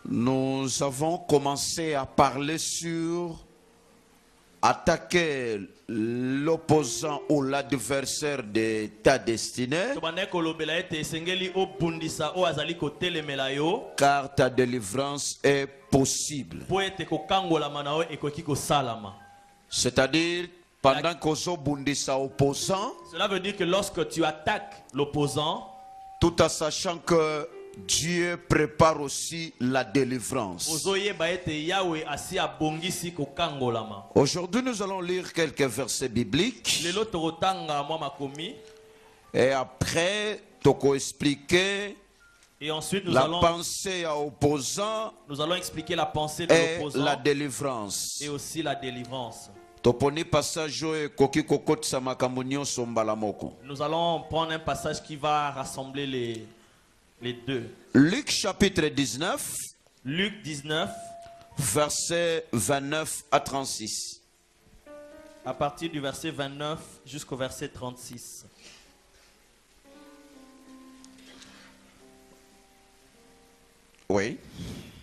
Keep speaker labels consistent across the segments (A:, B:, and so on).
A: Nous avons commencé à parler sur attaquer l'opposant ou l'adversaire de ta destinée, car ta délivrance est possible. C'est-à-dire, pendant que vous bundisa opposant,
B: cela veut dire que lorsque tu attaques l'opposant,
A: tout en sachant que Dieu prépare aussi la délivrance. Aujourd'hui, nous allons lire quelques versets bibliques. Et après, Toko expliquer
B: et ensuite
A: la pensée à opposant.
B: Nous allons expliquer la pensée de
A: et
B: l'opposant
A: la délivrance.
B: et aussi la délivrance. Nous allons prendre un passage qui va rassembler les deux.
A: Luc chapitre 19.
B: Luc 19.
A: Versets 29 à 36.
B: À partir du verset 29 jusqu'au verset 36.
A: Oui.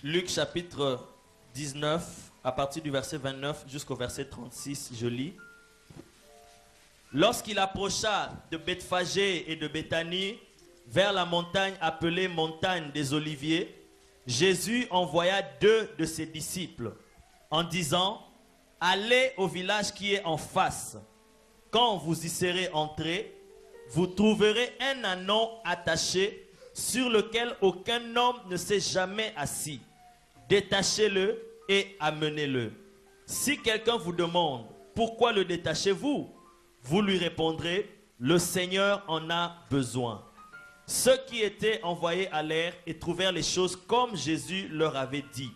B: Luc chapitre 19, à partir du verset 29 jusqu'au verset 36, je lis. Lorsqu'il approcha de Bethphagée et de Béthanie, vers la montagne appelée montagne des Oliviers, Jésus envoya 2 de ses disciples en disant: allez au village qui est en face. Quand vous y serez entrés, vous trouverez un ânon attaché sur lequel aucun homme ne s'est jamais assis. Détachez-le et amenez-le. Si quelqu'un vous demande pourquoi le détachez-vous, vous lui répondrez: le Seigneur en a besoin. Ceux qui étaient envoyés allèrent et trouvèrent les choses comme Jésus leur avait dit.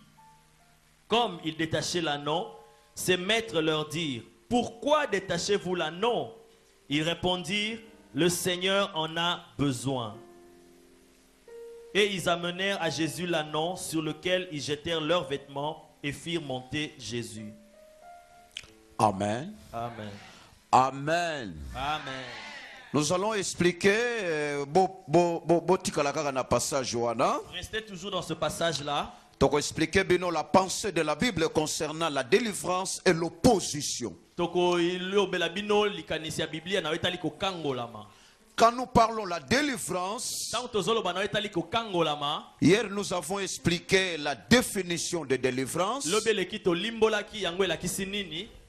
B: Comme ils détachaient l'ânon, ses maîtres leur dirent: pourquoi détachez-vous l'ânon? Ils répondirent: le Seigneur en a besoin. Et ils amenèrent à Jésus l'ânon sur lequel ils jetèrent leurs vêtements et firent monter Jésus.
A: Amen.
B: Amen.
A: Amen.
B: Amen.
A: Nous allons expliquer
B: Restez toujours dans ce passage-là.
A: Donc expliquer la pensée de la Bible concernant la délivrance et l'opposition. Quand nous parlons de la délivrance, hier nous avons expliqué la définition de délivrance.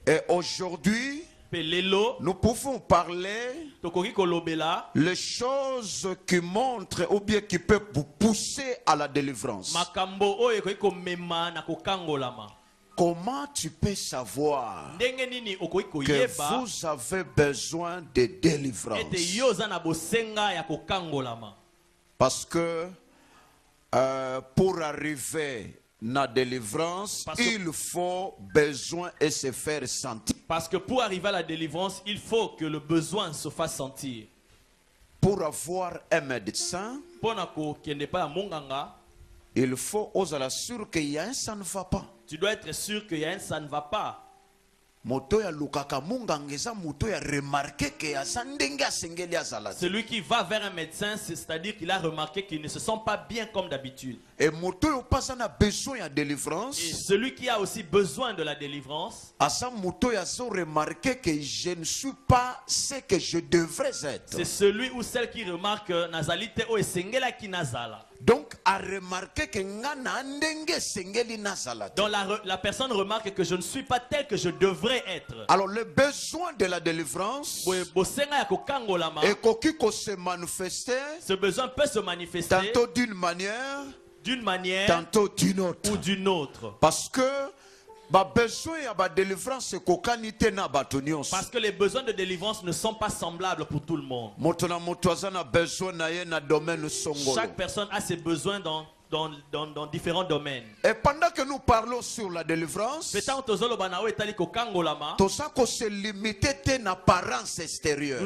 A: Et aujourd'hui, nous pouvons parler les choses qui montrent ou bien qui peuvent vous pousser à la délivrance. Comment tu peux savoir que vous avez besoin de délivrance? Parce que pour arriver à la délivrance, il faut besoin et se faire sentir.
B: Parce que pour arriver à la délivrance, il faut que le besoin se fasse sentir.
A: Pour avoir un médecin, il faut oser l'assurer qu'il y a un ça ne va pas.
B: Tu dois être sûr qu'il y a un ça ne va pas. Celui qui va vers un médecin, c'est-à-dire qu'il a remarqué qu'il ne se sent pas bien comme d'habitude.
A: Et
B: celui qui a aussi besoin de la délivrance, c'est celui ou celle qui remarque nazalité o esengela ki nazala.
A: Donc, à remarquer que
B: donc la personne remarque que je ne suis pas tel que je devrais être.
A: Alors le besoin de la délivrance se manifester.
B: Ce besoin peut se manifester
A: tantôt d'une manière,
B: tantôt
A: d'une autre.
B: Ou d'une autre.
A: Parce que parce
B: que les besoins de délivrance ne sont pas semblables pour tout le monde. Chaque personne a ses besoins dans différents domaines.
A: Et pendant que nous parlons sur la délivrance, nous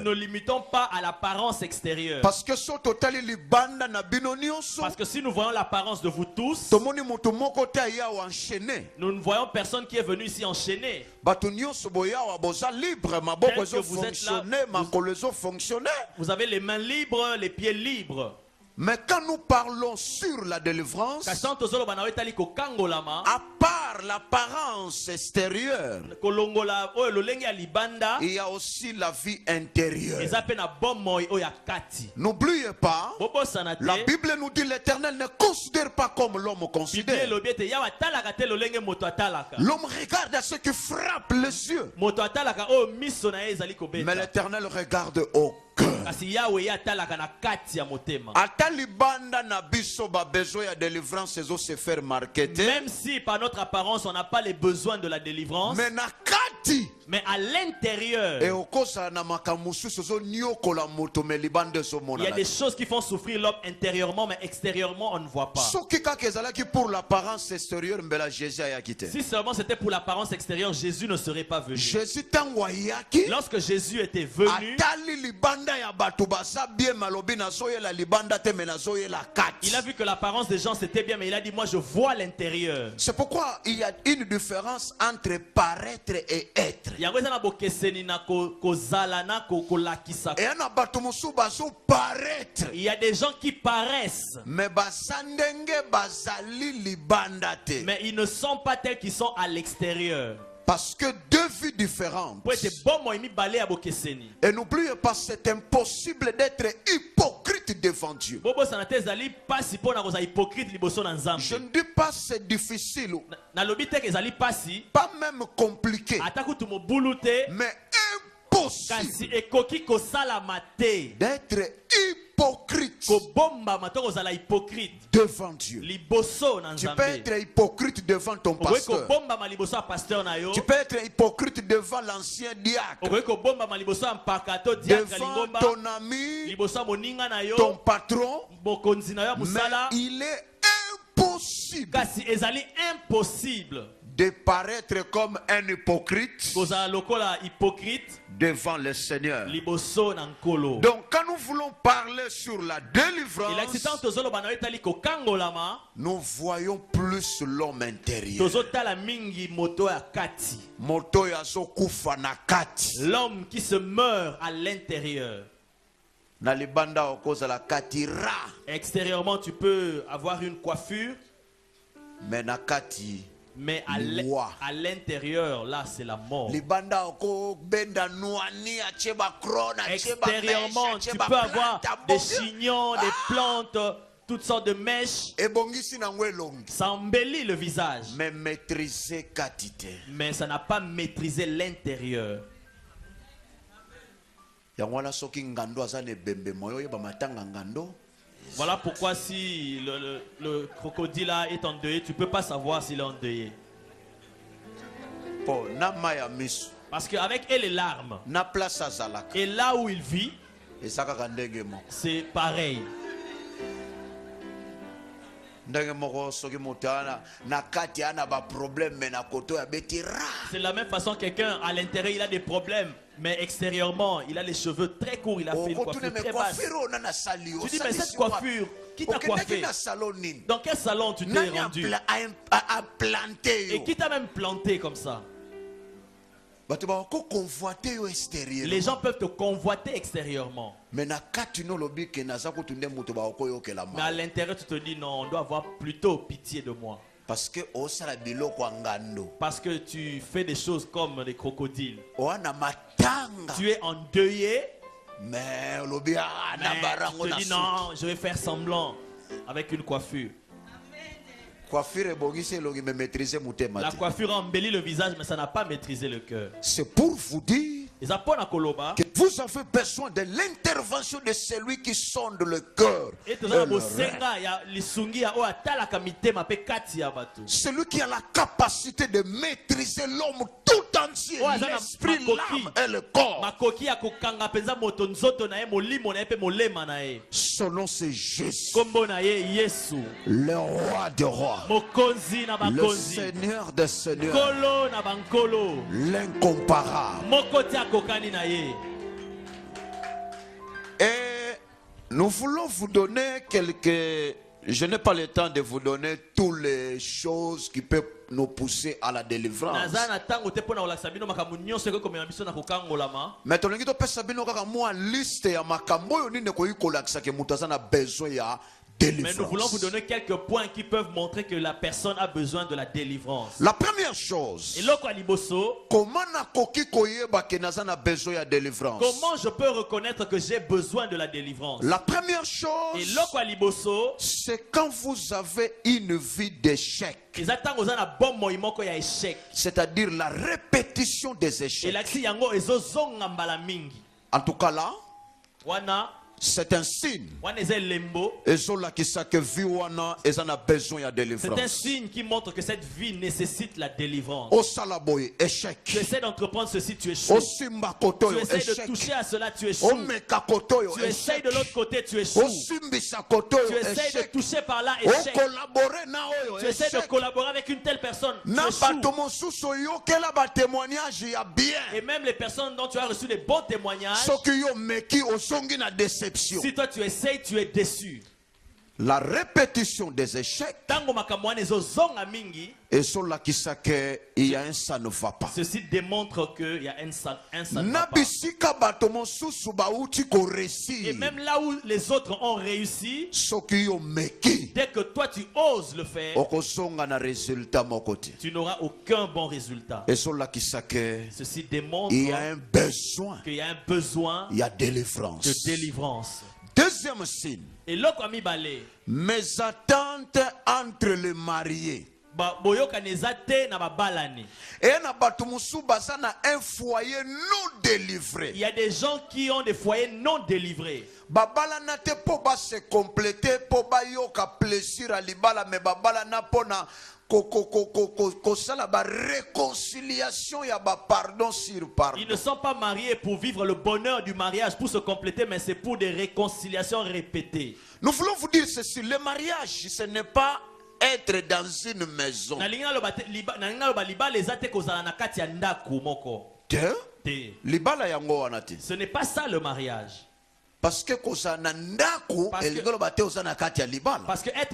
B: ne limitons pas à l'apparence extérieure.
A: Parce que
B: si nous voyons l'apparence de vous tous, nous ne voyons personne qui est venu ici enchaîné. Vous avez les mains libres, les pieds libres.
A: Mais quand nous parlons sur la délivrance, à part l'apparence extérieure, il y a aussi la vie intérieure. N'oubliez pas, la Bible nous dit l'Éternel ne considère pas comme l'homme considère. L'homme regarde à ce qui frappe les yeux. Mais l'Éternel regarde au cœur.
B: Même si par notre apparence on n'a pas les besoins de la délivrance, mais à l'intérieur il y a des choses qui font souffrir l'homme intérieurement, mais extérieurement on ne voit pas. Si seulement c'était pour l'apparence extérieure, Jésus ne serait pas venu. Lorsque Jésus était venu, il a vu que l'apparence des gens c'était bien, mais il a dit moi je vois l'intérieur.
A: C'est pourquoi il y a une différence entre paraître et être. Il
B: y a des gens qui paraissent, mais ils ne sont pas tels qu'ils sont à l'extérieur.
A: Parce que deux vies différentes. Et n'oubliez pas, c'est impossible d'être hypocrite devant Dieu. Je ne dis pas c'est difficile, pas même compliqué, mais impossible d'être hypocrite devant Dieu. Tu peux être hypocrite devant ton pasteur. Tu peux être hypocrite devant l'ancien diacre, devant ton ami, ton patron. Mais il est impossible de paraître comme un hypocrite devant le Seigneur. Donc quand nous voulons parler sur la délivrance, nous voyons plus l'homme intérieur.
B: L'homme qui se meurt à l'intérieur. Extérieurement tu peux avoir une coiffure, mais à l'intérieur, là, c'est la mort. Extérieurement, tu peux avoir des chignons, des plantes, toutes sortes de mèches. Ça embellit le visage. Mais ça n'a pas maîtrisé l'intérieur. Voilà pourquoi si le crocodile là est endeuillé, tu ne peux pas savoir s'il est endeuillé. Parce qu'avec les larmes, et là où il vit, c'est pareil. C'est la même façon, quelqu'un à l'intérieur il a des problèmes, mais extérieurement il a les cheveux très courts, il a fait une coiffure très basse. Tu dis mais cette coiffure, qui t'a coiffé? Dans quel salon tu t'es rendu? Et qui t'a même planté comme ça? Les gens peuvent te convoiter extérieurement. Mais à l'intérieur tu te dis non, on doit avoir plutôt pitié de moi. Parce que tu fais des choses comme des crocodiles. Tu es endeuillé, mais tu te dis non, je vais faire semblant avec une coiffure. La coiffure embellit le visage, mais ça n'a pas maîtrisé le cœur.
A: C'est pour vous dire que vous avez besoin de l'intervention de celui qui sonde le cœur. Celui qui a la capacité de maîtriser l'homme tout entier, l'esprit, l'âme et le corps. Son nom c'est Jésus, le roi des rois, le Seigneur des seigneurs, l'incomparable. Et nous voulons vous donner quelques Je n'ai pas le temps de vous donner toutes les choses qui peuvent nous pousser à la délivrance. Mais tolingi to pesa bino kaka moi liste ya makambo yo nini ko yikolakisa ke mutu azana besoin ya délivrance.
B: Mais nous voulons vous donner quelques points qui peuvent montrer que la personne a besoin de la délivrance.
A: La première chose, comment
B: je peux reconnaître que j'ai besoin de la délivrance?
A: La première chose, c'est quand vous avez une vie d'échec. C'est-à-dire la répétition des échecs. En tout cas là, c'est un signe.
B: C'est un signe qui montre que cette vie nécessite la délivrance. Tu essaies d'entreprendre ceci, tu échoues. Tu essaies de toucher à cela, tu échoues. Tu essaies de l'autre côté, tu échoues. Tu essaies de toucher par là, échec. Tu essaies de collaborer avec une telle personne, tu échoues. Et même les personnes dont tu as reçu des bons témoignages, si toi tu essayes, tu es déçu.
A: La répétition des échecs et sur la qui il y a un ça ne va pas.
B: Ceci démontre qu'il y a un ça ne va pas. Et même là où les autres ont réussi, dès que toi tu oses le faire, tu n'auras aucun bon résultat.
A: Et sur la qui
B: ceci démontre
A: qu'il y a un
B: besoin,
A: il y a délivrance.
B: De délivrance.
A: Deuxième signe, mes attentes entre les mariés. Et un foyer non délivré.
B: Il y a des gens qui ont des foyers non délivrés.
A: Babala na te po ba se compléter po ba yo ka plaisir à libala mais babala na pona réconciliation ya ba pardon sur pardon.
B: Ils ne sont pas mariés pour vivre le bonheur du mariage, pour se compléter, mais c'est pour des réconciliations répétées.
A: Nous voulons vous dire ceci, le mariage ce n'est pas être dans une maison.
B: Ce n'est pas ça le mariage.
A: Parce que
B: être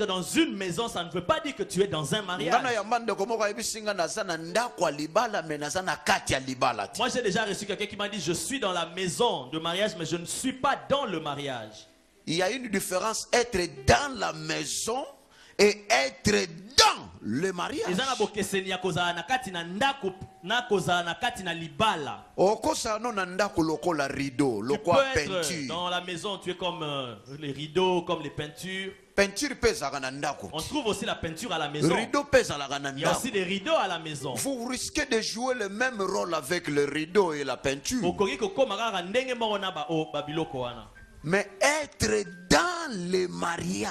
B: dans une maison, ça ne veut pas dire que tu es dans un mariage. Moi j'ai déjà reçu quelqu'un qui m'a dit je suis dans la maison de mariage mais je ne suis pas dans le mariage.
A: Il y a une différence être dans la maison et être dans le mariage.
B: Dans la maison, tu es comme les rideaux, comme les peintures. On trouve aussi la peinture à la maison. Il y a aussi des rideaux à la maison.
A: Vous risquez de jouer le même rôle avec le rideau et la peinture. Mais être dans les mariages.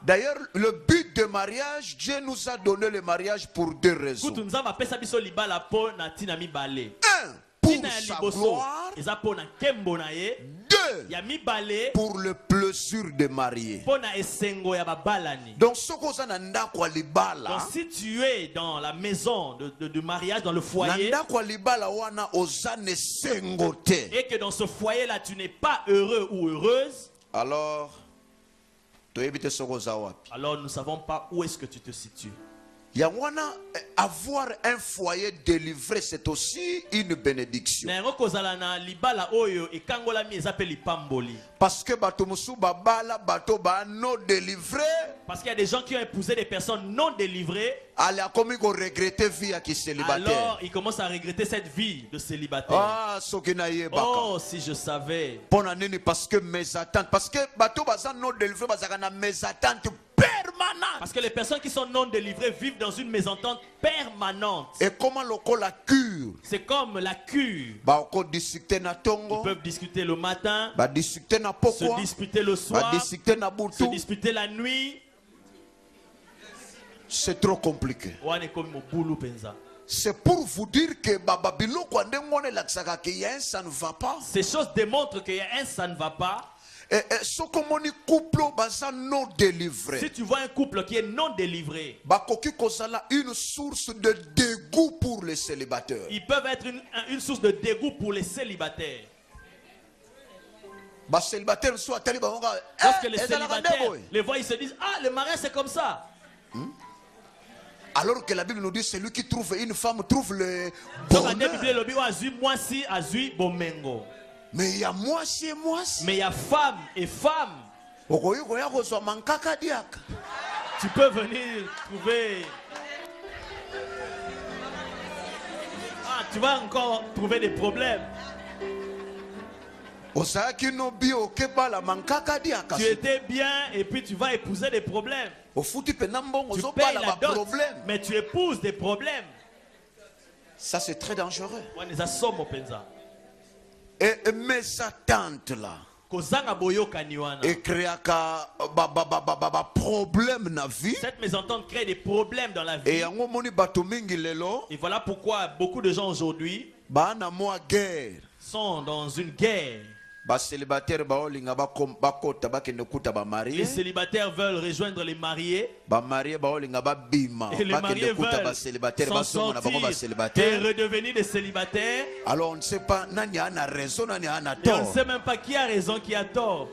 A: D'ailleurs, le but de mariage, Dieu nous a donné le mariage pour deux raisons. Un, pour sa gloire. Deux, pour le plaisir de marier. Donc,
B: si tu es dans la maison de mariage, dans le foyer, et que dans ce foyer-là, tu n'es pas heureux ou heureuse,
A: alors nous
B: ne savons pas où est-ce que tu te situes.
A: Avoir un foyer délivré, c'est aussi une bénédiction. Parce que
B: parce qu'il y a des gens qui ont épousé des personnes non délivrées. Alors ils commencent à regretter cette vie de célibataire. Oh, si je savais.
A: Parce que mes attentes, parce que non délivré, mes attentes permanentes.
B: Parce que les personnes qui sont non délivrées vivent dans une mésentente permanente.
A: Et comment la cure?
B: C'est comme la cure. Ils peuvent discuter le matin, se disputer le soir, se disputer la nuit.
A: C'est trop compliqué. C'est pour vous dire que ça ne va pas.
B: Ces choses démontrent qu'il y a un ça ne va pas.
A: Si
B: tu vois un couple qui est non délivré,
A: une source de dégoût pour les célibataires.
B: Ils peuvent être une source de dégoût pour les célibataires. Lorsque les célibataires les voient, ils se disent, ah, le mariage c'est comme ça.
A: Alors que la Bible nous dit, celui qui trouve une femme trouve le bonheur. Mais il y a moisi et moisi.
B: Mais il y a femme et femme. Tu peux venir trouver. Ah, tu vas encore trouver des problèmes. Tu étais bien et puis tu vas épouser des problèmes. Tu payes la dot, mais tu épouses des problèmes.
A: Ça c'est très dangereux.
B: Et
A: mes attentes là. Et créer problème na vie.
B: Cette mésentente crée des problèmes dans la vie. Et voilà pourquoi beaucoup de gens aujourd'hui sont dans une guerre. Les célibataires veulent rejoindre les mariés. Et les mariés veulent s'en sortir et redevenir des célibataires.
A: Alors on ne sait pas nani a raison, nani a tort.
B: Et on ne sait même pas qui a raison, qui a tort.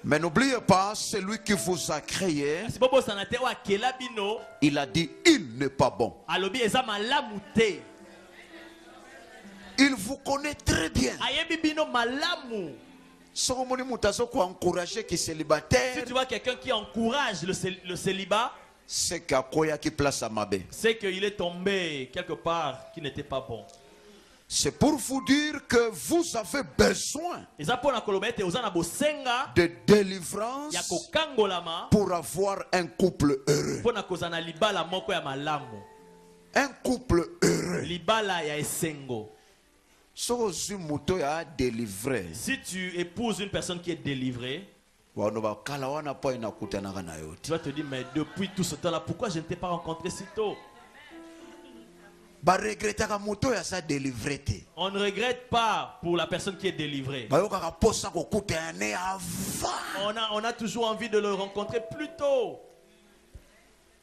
A: Mais n'oubliez pas, celui qui vous a créé, il a dit il n'est pas bon. Il vous connaît très bien. Si
B: tu vois quelqu'un qui encourage le célibat,
A: c'est
B: qu'il est tombé quelque part qui n'était pas bon.
A: C'est pour vous dire que vous avez besoin de délivrance pour avoir un couple heureux. Un couple heureux.
B: Si tu épouses une personne qui est délivrée, tu vas te dire, mais depuis tout ce temps-là, pourquoi je ne t'ai pas rencontré si tôt? On ne regrette pas pour la personne qui est délivrée. On a toujours envie de le rencontrer plus tôt.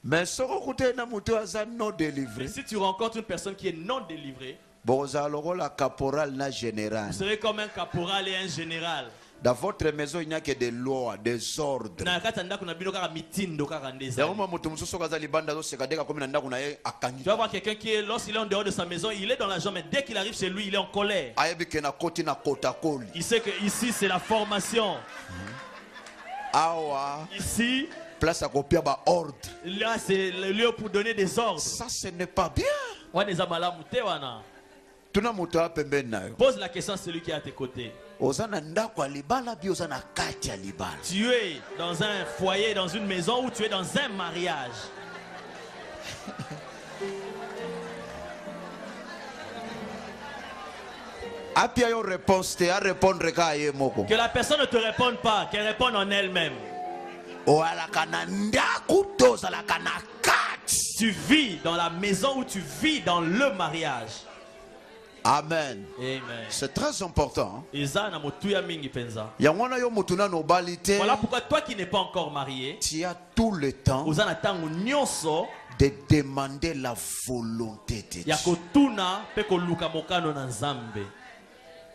A: Mais si
B: tu rencontres une personne qui est non délivrée,
A: vous serez
B: comme un caporal et un général.
A: Dans votre maison, il n'y a que des lois, des ordres. Tu vas
B: voir quelqu'un qui est, lorsqu'il est en dehors de sa maison, il est dans la joie, mais dès qu'il arrive chez lui, il est en colère. Il sait que ici, c'est la formation. Ici,
A: place à copier ordre.
B: Là, c'est le lieu pour donner des ordres.
A: Ça, ce n'est pas bien.
B: Pose la question à celui qui est à tes côtés. Tu es dans un foyer, dans une maison, ou tu es dans un mariage? Que la personne ne te réponde pas, qu'elle réponde en elle-même. Tu vis dans la maison ou tu vis dans le mariage?
A: Amen.
B: Amen.
A: C'est très important.
B: Voilà pourquoi toi qui n'es pas encore marié,
A: tu as tout le temps de demander la volonté de Dieu.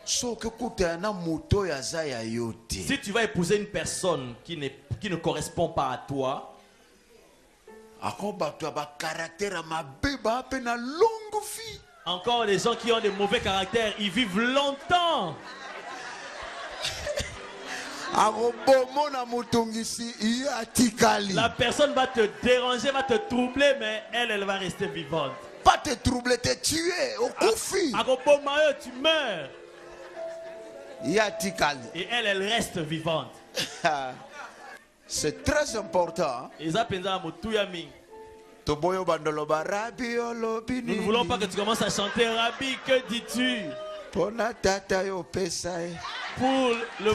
B: Si tu vas épouser une personne qui ne correspond pas à toi, encore les gens qui ont des mauvais caractères, ils vivent longtemps. La personne va te déranger, va te troubler, mais elle va rester vivante.
A: Pas te troubler, te tuer au coufi.
B: Tu meurs. Et elle reste vivante.
A: C'est très important.
B: Nous ne voulons pas que tu commences à chanter Rabbi, que dis-tu? Pour le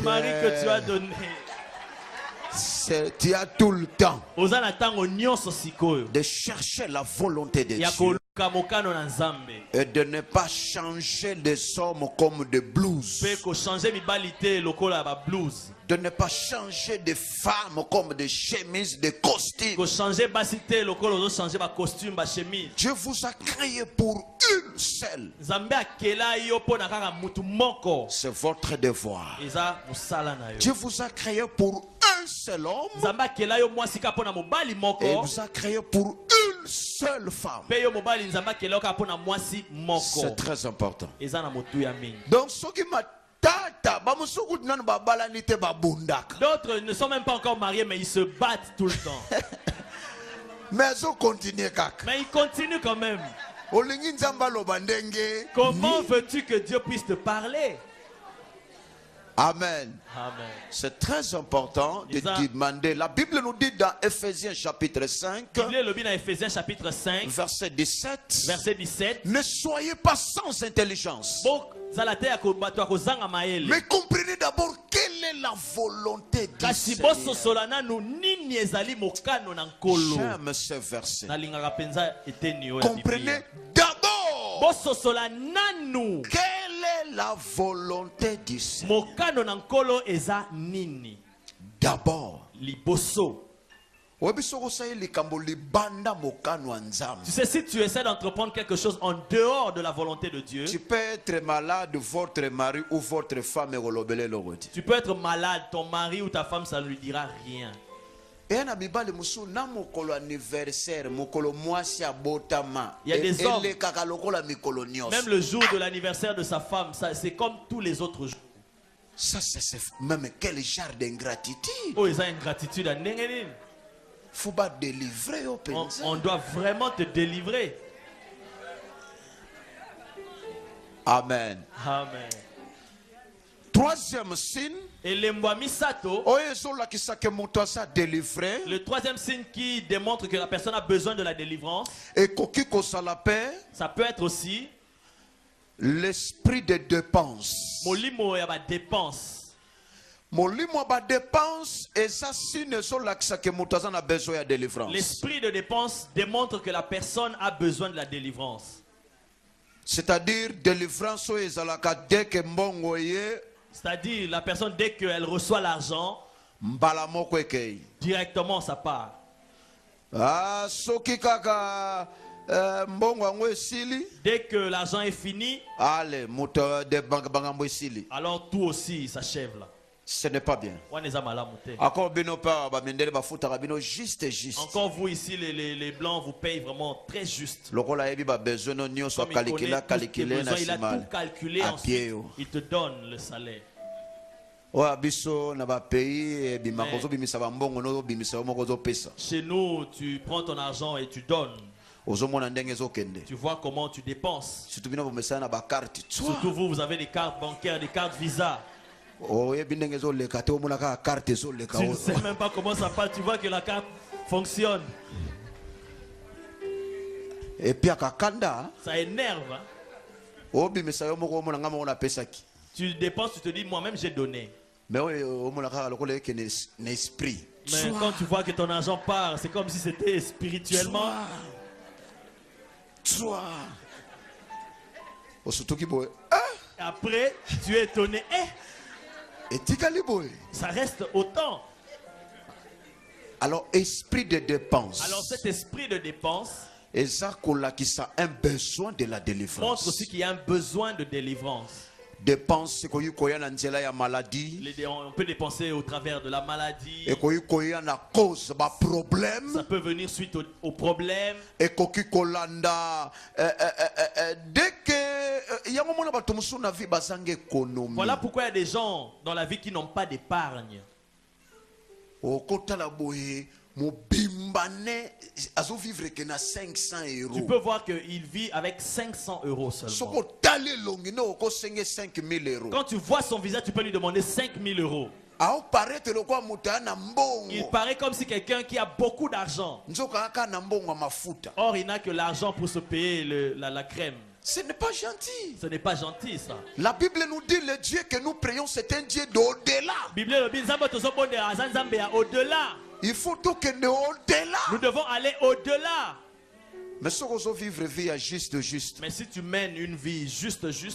B: mari que tu as donné.
A: Tu as tout le temps
B: de
A: chercher la volonté de Dieu et de ne pas changer des hommes comme des blouses, de ne pas changer des femmes comme des chemises, des costumes. Dieu vous a créé pour une seule. C'est votre devoir. Dieu vous a créé pour un seul homme. Et il vous a créé pour une seule femme. C'est très important. Donc, ce qui m'a
B: d'autres ne sont même pas encore mariés, mais ils se battent tout le temps.
A: Mais
B: ils continuent quand même. Comment veux-tu que Dieu puisse te parler?
A: Amen.
B: Amen.
A: C'est très important de demander. La Bible nous dit dans Ephésiens chapitre 5, verset 17, ne soyez pas sans intelligence. Mais comprenez d'abord quelle est la volonté du Seigneur. J'aime ce verset. Comprenez d'abord quelle est la volonté du Seigneur. D'abord. Tu
B: sais, si tu essaies d'entreprendre quelque chose en dehors de la volonté de Dieu,
A: tu peux être malade, votre mari ou votre femme.
B: Tu peux être malade, ton mari ou ta femme, ça ne lui dira rien.
A: Il y a des hommes,
B: même le jour de l'anniversaire de sa femme, c'est comme tous les autres jours.
A: Ça, c'est même quel genre d'ingratitude.
B: Oh, ils ont une gratitude à Nengenin.
A: Faut pas délivrer au pays.
B: On doit vraiment te délivrer.
A: Amen.
B: Amen.
A: Troisième signe.
B: Le troisième signe qui démontre que la personne a besoin de la délivrance.
A: Ça
B: peut être aussi
A: l'esprit de dépense.
B: L'esprit de dépense démontre que la personne a besoin de la délivrance.
A: C'est-à-dire délivrance
B: c'est-à-dire la personne dès qu'elle reçoit l'argent, directement ça part. Dès que l'argent est fini, alors tout aussi s'achève là.
A: Ce n'est pas bien. Encore
B: vous ici, les blancs vous payent vraiment très juste.
A: Il a
B: tout calculé, ensuite il te donne le salaire. Chez nous, tu prends ton argent et tu donnes. Tu vois comment tu dépenses. Surtout vous avez des cartes bancaires, des cartes Visa. Tu ne sais même pas comment ça passe. Tu vois que la carte fonctionne.
A: Et puis
B: ça énerve. Hein? Tu dépenses, tu te dis moi-même j'ai donné.
A: Mais
B: quand tu vois que ton argent part, c'est comme si c'était spirituellement. Après, tu es étonné. Ça reste autant.
A: Alors, esprit de dépense.
B: Alors, cet esprit de dépense
A: un besoin de la délivrance.
B: Montre aussi qu'il y a un besoin de délivrance.
A: Dépense,
B: on peut dépenser au travers de la maladie. Ça peut venir suite au problème. Voilà pourquoi il y a des gens dans la vie qui n'ont pas d'épargne. Tu peux voir qu'il vit avec 500 euros seulement. Quand tu vois son visage, tu peux lui demander 5000 euros. Il paraît comme si quelqu'un qui a beaucoup d'argent. Or, il n'a que l'argent pour se payer la crème.
A: Ce n'est pas gentil.
B: Ce n'est pas gentil, ça.
A: La Bible nous dit le Dieu que nous prions, c'est un Dieu d'au-delà. Il faut tout que nous au-delà.
B: Nous devons aller au-delà.
A: Mais si vous vivre vie à juste.
B: Mais si tu mènes une vie juste. Ce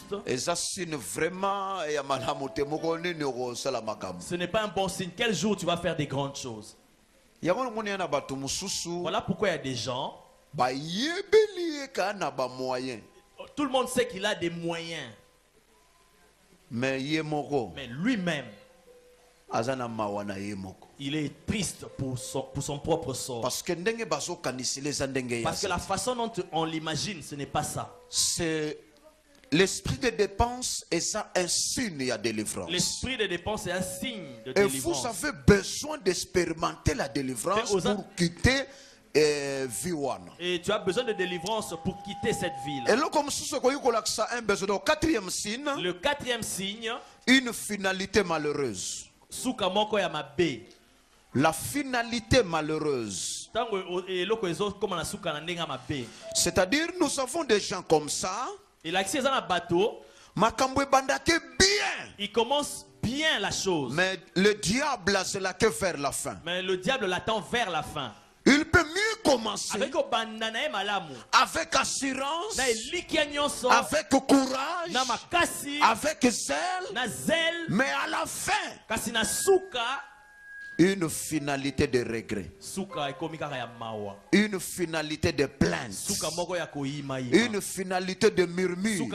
B: n'est pas un bon signe. Quel jour tu vas faire des grandes choses? Voilà pourquoi il y a des gens. Tout le monde sait qu'il a des moyens.
A: Mais
B: lui-même, il est triste pour son propre sort.
A: Parce que
B: la façon dont on l'imagine, ce n'est pas ça.
A: C'est l'esprit de dépense et ça un signe à délivrance.
B: L'esprit de dépense est un signe de
A: Et
B: délivrance.
A: vous avez besoin d'expérimenter la délivrance pour quitter vie-one.
B: Et tu as besoin de délivrance pour quitter cette ville.
A: Et là, comme si le quatrième signe, une finalité malheureuse. La finalité malheureuse. C'est-à-dire, nous avons des gens comme ça.
B: Il commence bien la chose.
A: Mais le diable, c'est là que vers la fin.
B: Mais le diable l'attend vers la fin.
A: Il peut mieux commencer avec assurance, avec courage, avec zèle, mais à la fin, une finalité de regret, une finalité de plainte, une finalité de murmure.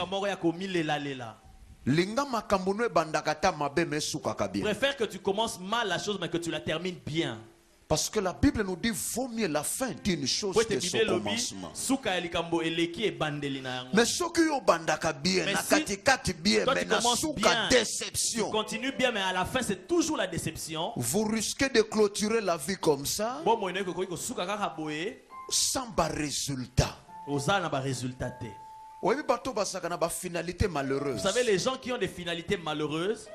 B: Préfère que tu commences mal la chose mais que tu la termines bien.
A: Parce que la Bible nous dit vaut mieux la fin d'une chose que son commencement. Mais ce qui est bandaka bien, mais déception.
B: Tu continues bien, mais à la fin c'est toujours la déception.
A: Vous risquez de clôturer la vie comme ça, sans résultat. Vous
B: savez, les gens qui ont des finalités malheureuses,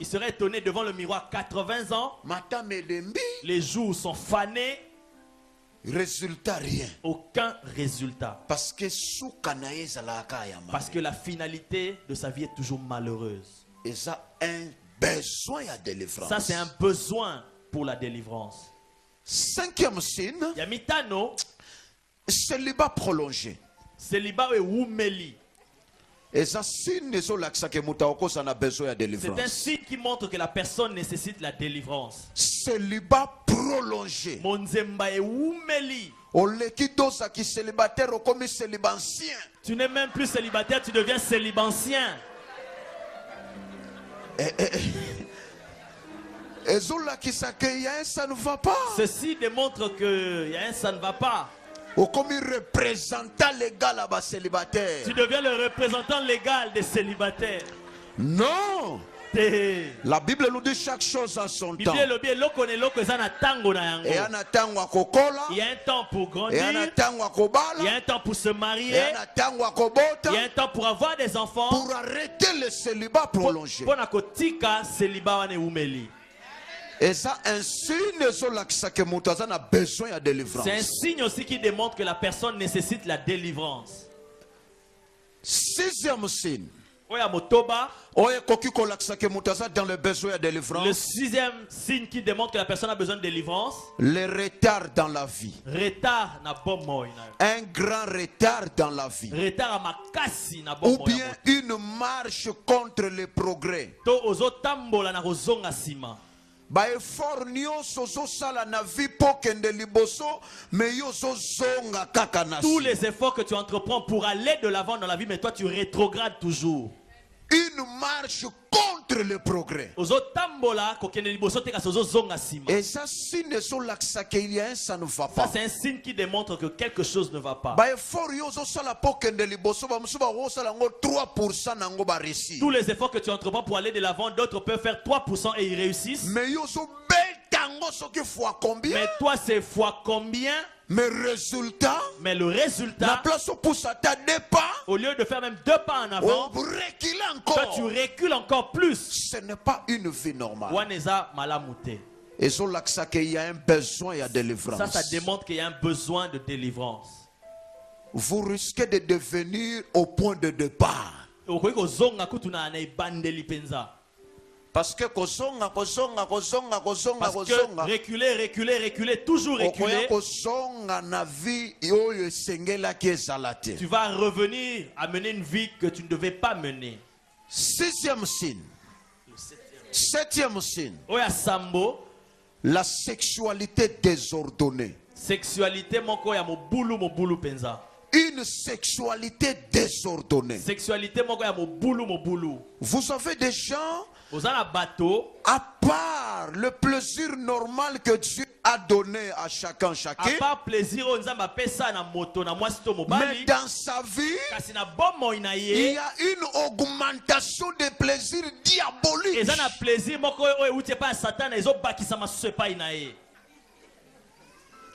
B: ils seraient étonnés devant le miroir 80 ans. Les jours sont fanés.
A: Résultat rien.
B: Aucun résultat.
A: Parce que
B: la finalité de sa vie est toujours malheureuse.
A: Et ça un besoin à délivrance.
B: Ça c'est un besoin pour la délivrance.
A: Cinquième signe.
B: Yamitano.
A: Célibat prolongé.
B: Célibat est oumeli.
A: C'est un signe
B: qui montre que la personne nécessite la délivrance.
A: Célibat prolongé.
B: Monzemba est oumeli. Tu n'es même plus célibataire, tu deviens célibancien.
A: Ça ne va pas.
B: Ceci démontre que ça ne va pas.
A: Comme représentant légal à bas célibataire.
B: Tu deviens le représentant légal des célibataires.
A: Non. La Bible nous dit chaque chose à son temps.
B: Il y a un temps pour grandir. Il y a un temps pour se marier. Il y a un temps pour avoir des enfants.
A: Pour arrêter le célibat prolongé. Et ça, un signe a besoin de délivrance.
B: C'est un signe aussi qui démontre que la personne nécessite la délivrance.
A: Sixième signe.
B: Dans le besoin de délivrance. Le sixième signe qui démontre que la personne a besoin de délivrance.
A: Le retard dans la vie. Un grand retard dans la vie. Ou bien une marche contre le progrès.
B: Tous les efforts que tu entreprends pour aller de l'avant dans la vie, mais toi tu rétrogrades toujours.
A: Une marche contre le progrès. Et ça, ça ne va pas.
B: Ça, c'est un signe qui démontre que quelque chose ne va pas. Tous les efforts que tu entreprends pour aller de l'avant, d'autres peuvent faire 3% et ils réussissent. Mais toi, c'est fois combien?
A: Mais
B: le résultat, au lieu de faire même 2 pas en avant, toi tu recules encore plus.
A: Ce n'est pas une vie normale.
B: Et
A: il y a un besoin de délivrance.
B: Ça démontre qu'il y a un besoin de délivrance.
A: Vous risquez de devenir au point de départ. Parce que
B: reculer, toujours reculer. Tu vas revenir à mener une vie que tu ne devais pas mener.
A: Septième signe. La sexualité désordonnée.
B: Sexualité moko ya mobulu penza.
A: Une sexualité désordonnée.
B: Sexualité moko ya mobulu.
A: Vous avez des gens,
B: bateau,
A: à part le plaisir normal que Dieu a donné à chacun,
B: à part plaisir,
A: mais dans sa vie, il y a une augmentation des plaisirs diaboliques.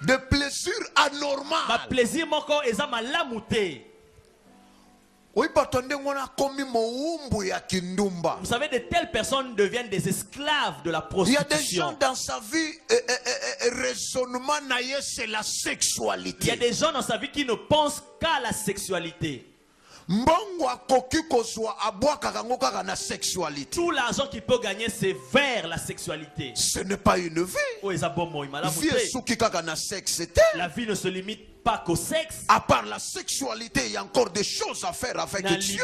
A: De plaisir anormal. Oui,
B: vous savez, de telles personnes deviennent des esclaves de la prostitution.
A: Il y a des gens dans sa vie, raisonnement c'est la sexualité.
B: Il y a des gens dans sa vie qui ne pensent qu'à la sexualité. Tout l'argent qu'il peut gagner, c'est vers la sexualité.
A: Ce n'est pas une vie.
B: La vie ne se limite pas qu'au sexe.
A: À part la sexualité, il y a encore des choses à faire avec Dieu.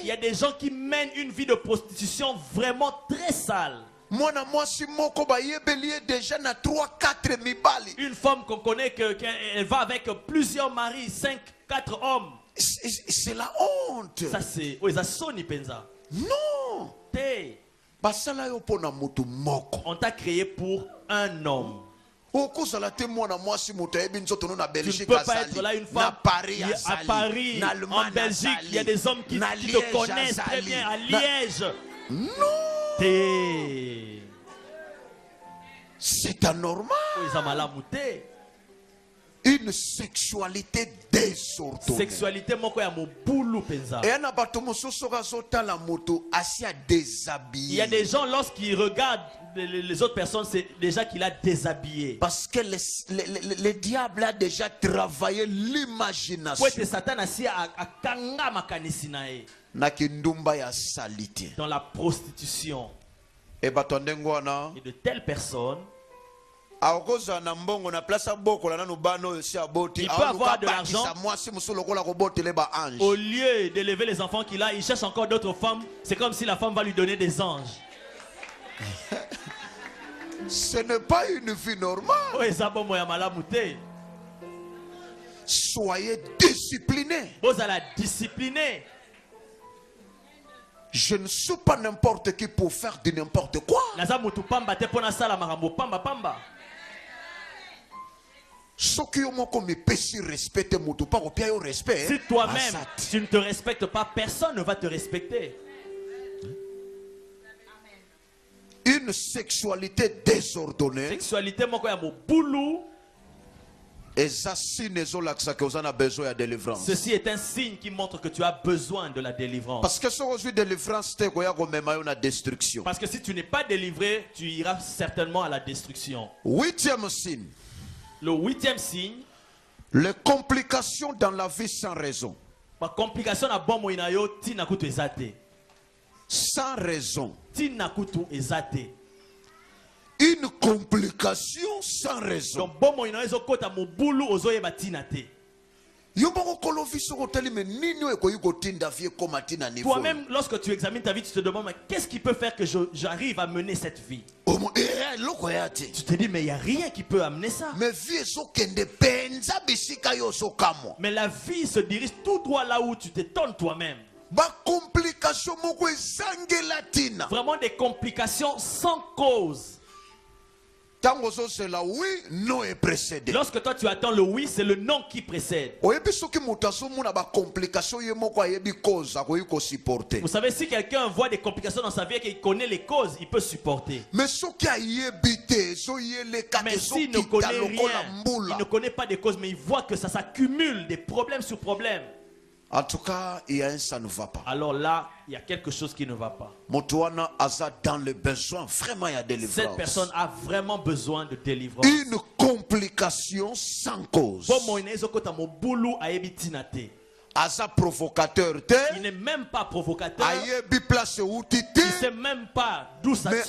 B: Il y a des gens qui mènent une vie de prostitution vraiment très sale. Une femme qu'on connaît, elle va avec plusieurs maris, 5, 4 hommes.
A: C'est la honte.
B: Ça c'est
A: non. On
B: t'a créé pour un homme.
A: Tu ne
B: peux pas être là une femme à Paris, en Belgique. Il y a des hommes qui te connaissent très bien, à Liège.
A: Non. C'est anormal. Une sexualité désordonnée.
B: Sexualité moko ya mobulu penza. Il y a des gens, lorsqu'ils regardent les autres personnes, c'est déjà qu'il a déshabillé.
A: Parce que le diable a déjà travaillé l'imagination.
B: Dans la prostitution. Et de telles personnes, il peut avoir de l'argent. Au lieu d'élever les enfants qu'il a, il cherche encore d'autres femmes. C'est comme si la femme va lui donner des anges.
A: Ce n'est pas une vie normale. Soyez disciplinés. Je ne suis pas n'importe qui pour faire de n'importe quoi. Si
B: toi-même tu ne te respectes pas, personne ne va te respecter.
A: Une sexualité désordonnée.
B: Sexualité moko ya mobulu. Ceci est un signe qui montre que tu as besoin de la délivrance. Parce que si tu n'es pas délivré, tu iras certainement à la destruction.
A: Huitième signe.
B: Le huitième signe.
A: Les complications dans la vie sans raison. Sans raison. Une complication sans raison.
B: Toi-même, lorsque tu examines ta vie, tu te demandes, mais qu'est-ce qui peut faire que j'arrive à mener cette vie? Tu te dis, mais il n'y a rien qui peut amener ça. Mais la vie se dirige tout droit là où tu t'étonnes toi-même. Vraiment des complications sans cause. Lorsque toi tu attends le oui, c'est le non qui précède. Vous savez, si quelqu'un voit des complications dans sa vie et qu'il connaît les causes, il peut supporter. Mais s'il ne connaît rien, il ne connaît pas des causes, mais il voit que ça s'accumule, des problèmes sur problèmes.
A: En tout cas, ça ne va pas.
B: Alors là, il y a quelque chose qui ne va pas.
A: Dans le besoin, vraiment il y a délivrance.
B: Cette personne a vraiment besoin de délivrance.
A: Une complication sans cause. Provocateur.
B: Il n'est même pas provocateur. Il ne sait même pas d'où ça vient.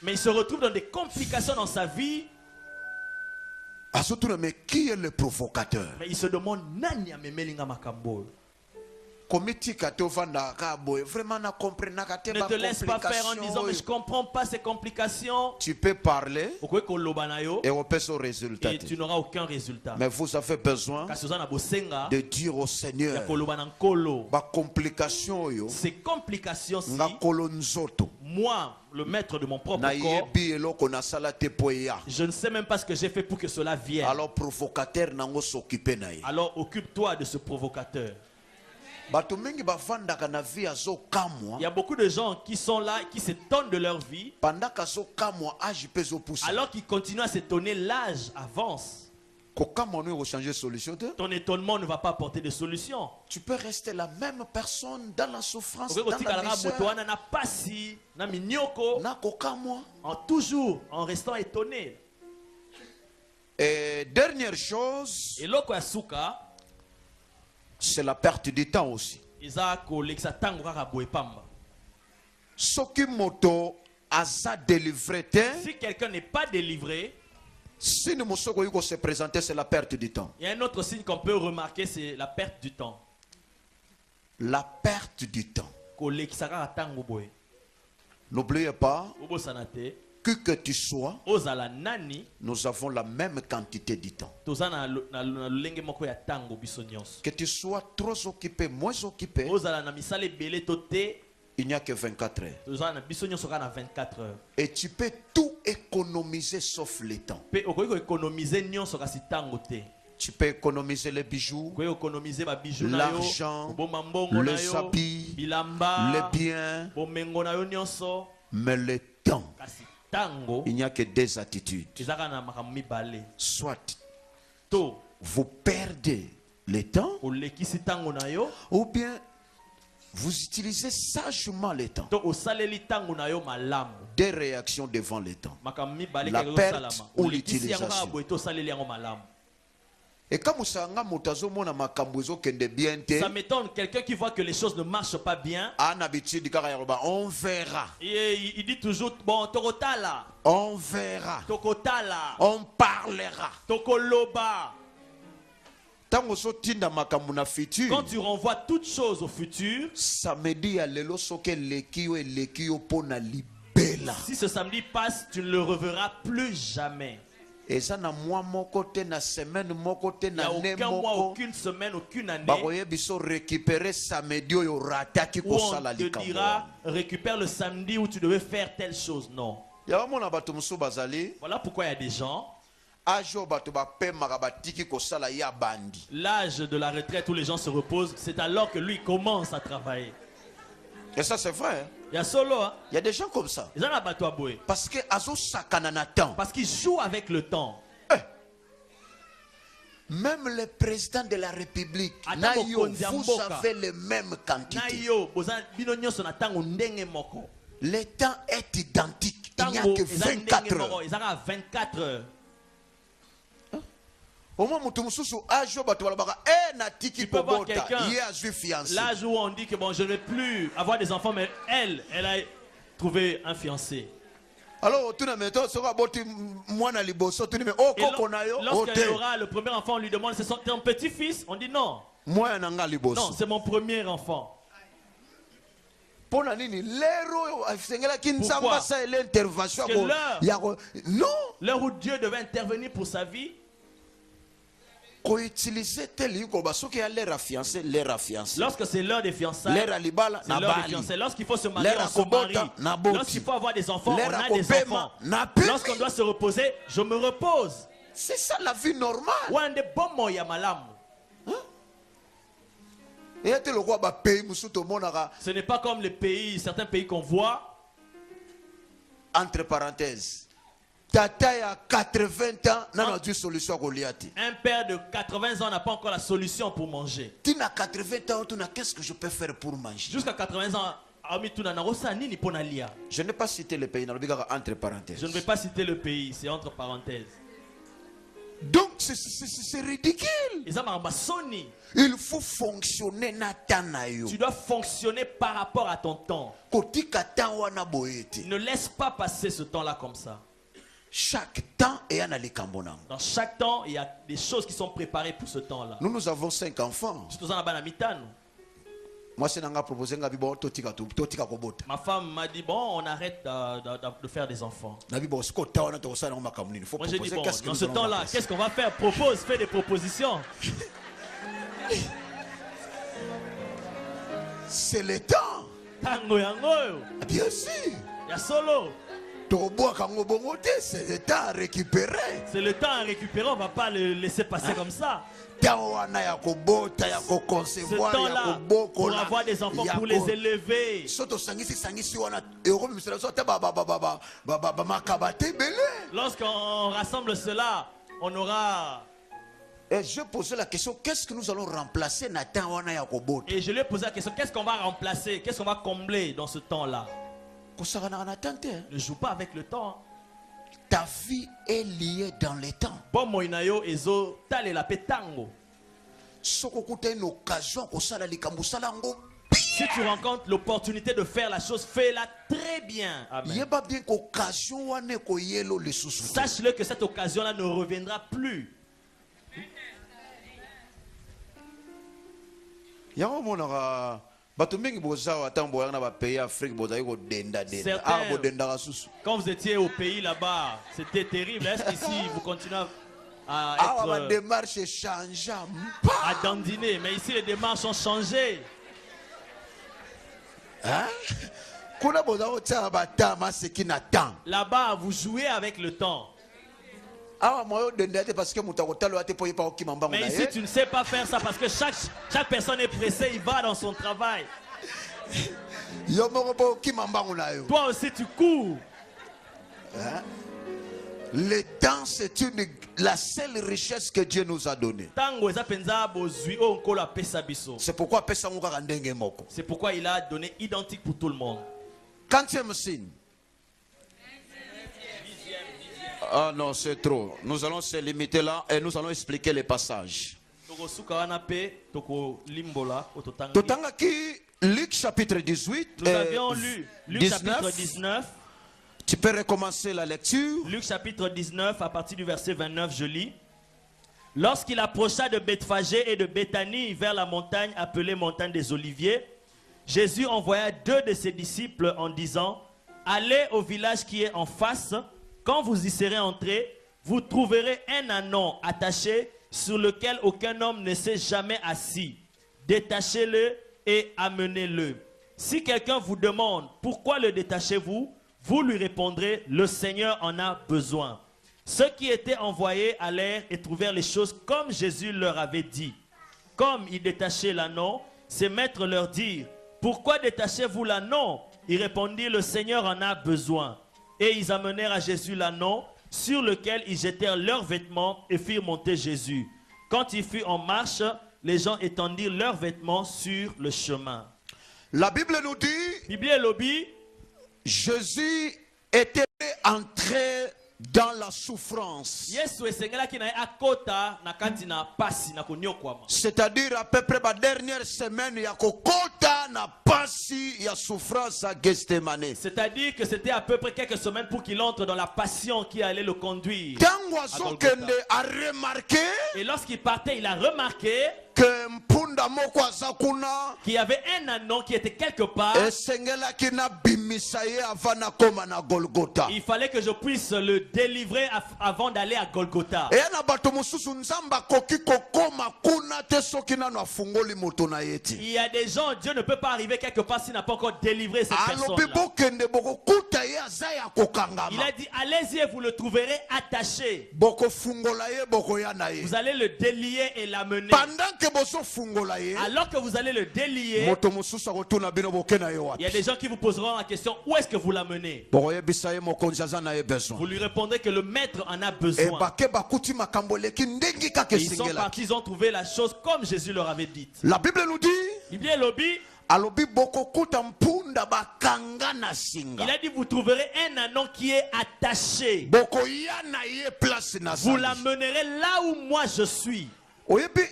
B: Mais il se retrouve dans des complications dans sa vie.
A: Mais qui est le provocateur?
B: Mais il se demande Nanya Memelinga Makambo. Ne te laisse pas faire en disant mais je comprends pas ces complications.
A: Tu peux parler et on peut son résultat.
B: Et tu n'auras aucun résultat.
A: Mais vous avez besoin de dire au Seigneur
B: ces complications-ci, moi, le maître de mon propre corps, je ne sais même pas ce que j'ai fait pour que cela vienne. Alors occupe-toi de ce provocateur. Il y a beaucoup de gens qui sont là, qui s'étonnent de leur vie, alors qu'ils continuent à s'étonner, l'âge avance. Ton étonnement ne va pas apporter de solution.
A: Tu peux rester la même personne dans la souffrance, dans la misère,
B: toujours en restant étonné.
A: Et dernière chose, c'est la perte du temps aussi.
B: Si quelqu'un n'est pas délivré,
A: si nous se présenter, c'est la perte du temps.
B: Il y a un autre signe qu'on peut remarquer, c'est la perte du temps.
A: La perte du temps. N'oubliez pas que tu sois, nous avons la même quantité de temps. Que tu sois trop occupé, moins occupé, il n'y a que 24 heures. Et tu peux tout économiser sauf le temps. Tu peux économiser les bijoux, l'argent, les habits, les biens. Mais le temps, il n'y a que deux attitudes. Soit vous perdez le temps, ou bien vous utilisez sagement le temps. Des réactions devant le temps. La perte ou l'utilisation. Et comme ça
B: m'étonne, quelqu'un qui voit que les choses ne marchent pas bien,
A: on verra.
B: Il dit toujours, bon,
A: on verra. On parlera.
B: Quand tu renvoies toutes choses au futur,
A: si
B: ce samedi passe, tu ne le reverras plus jamais.
A: Il n'y a aucun mois,
B: aucune semaine, aucune année où on te dira récupère le samedi où tu devais faire telle chose. Non. Voilà pourquoi il y a des gens, l'âge de la retraite où les gens se reposent, c'est alors que lui commence à travailler.
A: Et ça c'est vrai.
B: Il y a solo, hein?
A: Il y a des gens comme ça. Parce que
B: parce qu'ils jouent avec le temps.
A: Même le président de la République, vous avez les mêmes quantités. Le temps est identique. Il n'y a que 24 heures.
B: Ils ont 24 heures.
A: Tu peux voir quelqu'un,
B: l'âge où on dit que bon, je ne vais plus avoir des enfants, mais elle a trouvé un fiancé.
A: Alors, lorsqu'il
B: aura le premier enfant, on lui demande, c'est ton petit-fils? On dit non. Non, c'est mon premier enfant.
A: Pourquoi?
B: L'heure où Dieu devait intervenir pour sa vie,
A: lorsque
B: c'est l'heure des fiançailles, c'est l'heure des fiançailles. Lorsqu'il faut se marier, on se marie. Lorsqu'il faut avoir des enfants, on a des enfants. Lorsqu'on doit se reposer, je me repose.
A: C'est ça la vie normale.
B: Ce n'est pas comme les pays, certains pays qu'on voit.
A: Entre parenthèses, Tata a 80 ans, n'a pas solution.
B: Un père de 80 ans n'a pas encore la solution pour manger.
A: Tu as 80 ans, qu'est-ce que je peux faire pour manger?
B: Jusqu'à 80 ans,
A: je n'ai pas cité le pays, entre parenthèses.
B: Je ne vais pas citer le pays, c'est entre parenthèses.
A: Donc c'est ridicule. Il faut fonctionner.
B: Tu dois fonctionner par rapport à ton temps. Ne laisse pas passer ce temps-là comme ça.
A: Chaque temps est
B: dans chaque temps, il y a des choses qui sont préparées pour ce temps-là.
A: Nous avons 5 enfants. Ma
B: femme m'a dit, bon, on arrête de faire des enfants. Moi j'ai dit, bon, dans ce temps-là, qu'est-ce qu'on va faire? Propose, fais des propositions.
A: C'est le temps. Bien sûr.
B: Il y a solo.
A: C'est le temps à récupérer.
B: C'est le temps à récupérer, on ne va pas le laisser passer comme ça.
A: Ce temps-là,
B: pour avoir des enfants, pour les élever. Lorsqu'on rassemble cela, on aura...
A: Et je posais la question, qu'est-ce que nous allons remplacer Nathan?
B: Et je lui ai posé la question, qu'est-ce qu'on va remplacer? Qu'est-ce qu'on va combler dans ce temps-là? Ne joue pas avec le temps.
A: Ta vie est liée dans le temps.
B: Si tu rencontres l'opportunité de faire la chose, fais-la très bien. Amen. Sache-le que cette occasion-là ne reviendra plus.
A: Certains,
B: quand vous étiez au pays là-bas, c'était terrible. Est-ce qu'ici vous continuez à dandiner? Mais ici les démarches ont changé. Là-bas, vous jouez avec le temps. Mais ici, tu ne sais pas faire ça parce que chaque personne est pressée, il va dans son travail. Toi aussi, tu cours.
A: Le temps, c'est la seule richesse que Dieu nous a donnée. C'est pourquoi
B: il a donné identique pour tout le monde.
A: 40e signe. Ah non, c'est trop. Nous allons se limiter là et nous allons expliquer les passages. Luc chapitre 18.
B: Nous avions lu Luc chapitre 19.
A: Tu peux recommencer la lecture.
B: Luc chapitre 19, à partir du verset 29, je lis. Lorsqu'il approcha de Bethphagée et de Béthanie vers la montagne appelée montagne des Oliviers, Jésus envoya 2 de ses disciples en disant, allez au village qui est en face. Quand vous y serez entrés, vous trouverez un ânon attaché sur lequel aucun homme ne s'est jamais assis. Détachez-le et amenez-le. Si quelqu'un vous demande pourquoi le détachez-vous, vous lui répondrez, le Seigneur en a besoin. Ceux qui étaient envoyés allèrent et trouvèrent les choses comme Jésus leur avait dit. Comme ils détachaient l'ânon, ses maîtres leur dirent, pourquoi détachez-vous l'ânon? Ils répondirent, le Seigneur en a besoin. Et ils amenèrent à Jésus l'ânon, sur lequel ils jetèrent leurs vêtements et firent monter Jésus. Quand il fut en marche, les gens étendirent leurs vêtements sur le chemin.
A: La Bible nous dit, Jésus était entré dans la souffrance. C'est-à-dire à peu près la dernière semaine, il y a kota na pasi ya souffrance à Gethsemane.
B: C'est-à-dire que c'était à peu près quelques semaines pour qu'il entre dans la passion qui allait le conduire. Et lorsqu'il partait, il a remarqué qu'il y avait un ânon qui était quelque part. Il fallait que je puisse le délivrer avant d'aller à Golgotha. Il y a des gens, Dieu ne peut pas arriver quelque part s'il n'a pas encore délivré cette personne-là. Il a dit, allez-y et vous le trouverez attaché. Vous allez le délier et l'amener. Alors que vous allez le délier, il y a des gens qui vous poseront la question, où est-ce que vous l'amenez? Vous lui répondrez que le maître en a besoin. Et ils sont partis, ils ont trouvé la chose comme Jésus leur avait dit.
A: La Bible nous dit,
B: il a dit, vous trouverez un ânon qui est attaché. Vous l'amènerez là où moi je suis. Vous savez,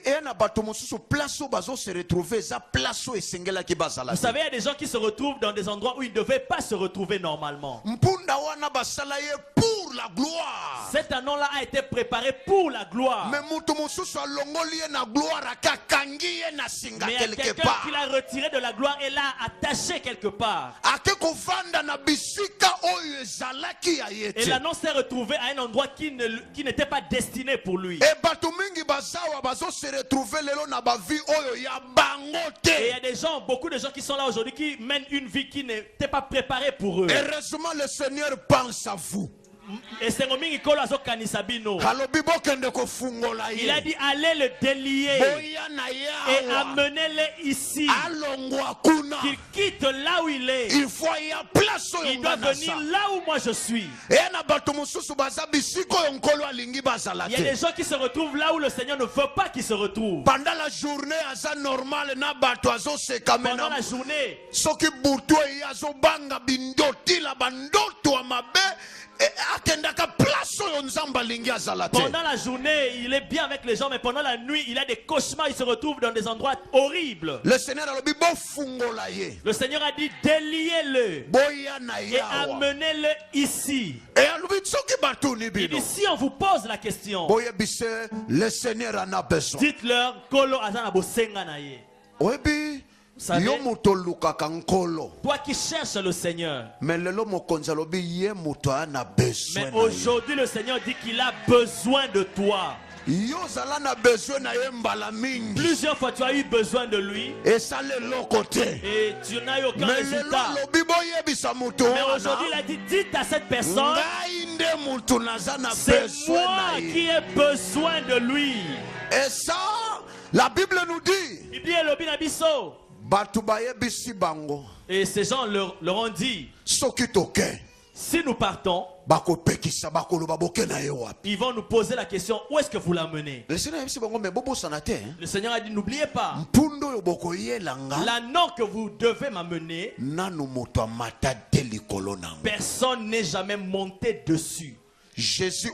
B: il y a des gens qui se retrouvent dans des endroits où ils ne devaient pas se retrouver normalement.
C: pour la gloire.
B: Cet anneau-là a été préparé pour la gloire.
C: Mais il y
B: a quelqu'un qui l'a retiré de la gloire et l'a attaché quelque part. Et l'annonce s'est retrouvé à un endroit qui n'était pas destiné pour lui. Et il y a des gens, beaucoup de gens qui sont là aujourd'hui qui mènent une vie qui n'était pas préparée pour eux.
C: Heureusement, le Seigneur pense à vous.
B: Il a dit allez le délier et amenez-le ici. Qu'il quitte là où il est. Il doit venir là où moi je suis. Il y a des gens qui se retrouvent là où le Seigneur ne veut pas qu'ils se retrouvent.
C: Pendant la journée,
B: pendant la journée, il est bien avec les gens, mais pendant la nuit, il a des cauchemars, il se retrouve dans des endroits horribles.
C: Le Seigneur a
B: dit déliez-le et amenez-le ici. Il dit si on vous pose la question,
C: le Seigneur en a besoin.
B: Dites-leur Kolo azana bosenga na ye. Toi qui cherches le Seigneur. Mais aujourd'hui le Seigneur dit qu'il a besoin de toi. Plusieurs fois tu as eu besoin de lui et tu n'as eu aucun résultat. Mais aujourd'hui il a dit dites à cette personne c'est moi qui ai besoin de lui.
C: Et ça la Bible nous dit.
B: Et ces gens leur ont dit si nous partons, ils vont nous poser la question où est-ce que vous l'amenez. Le Seigneur a dit n'oubliez pas l'anneau que vous devez m'amener, personne n'est jamais monté dessus.
C: Jésus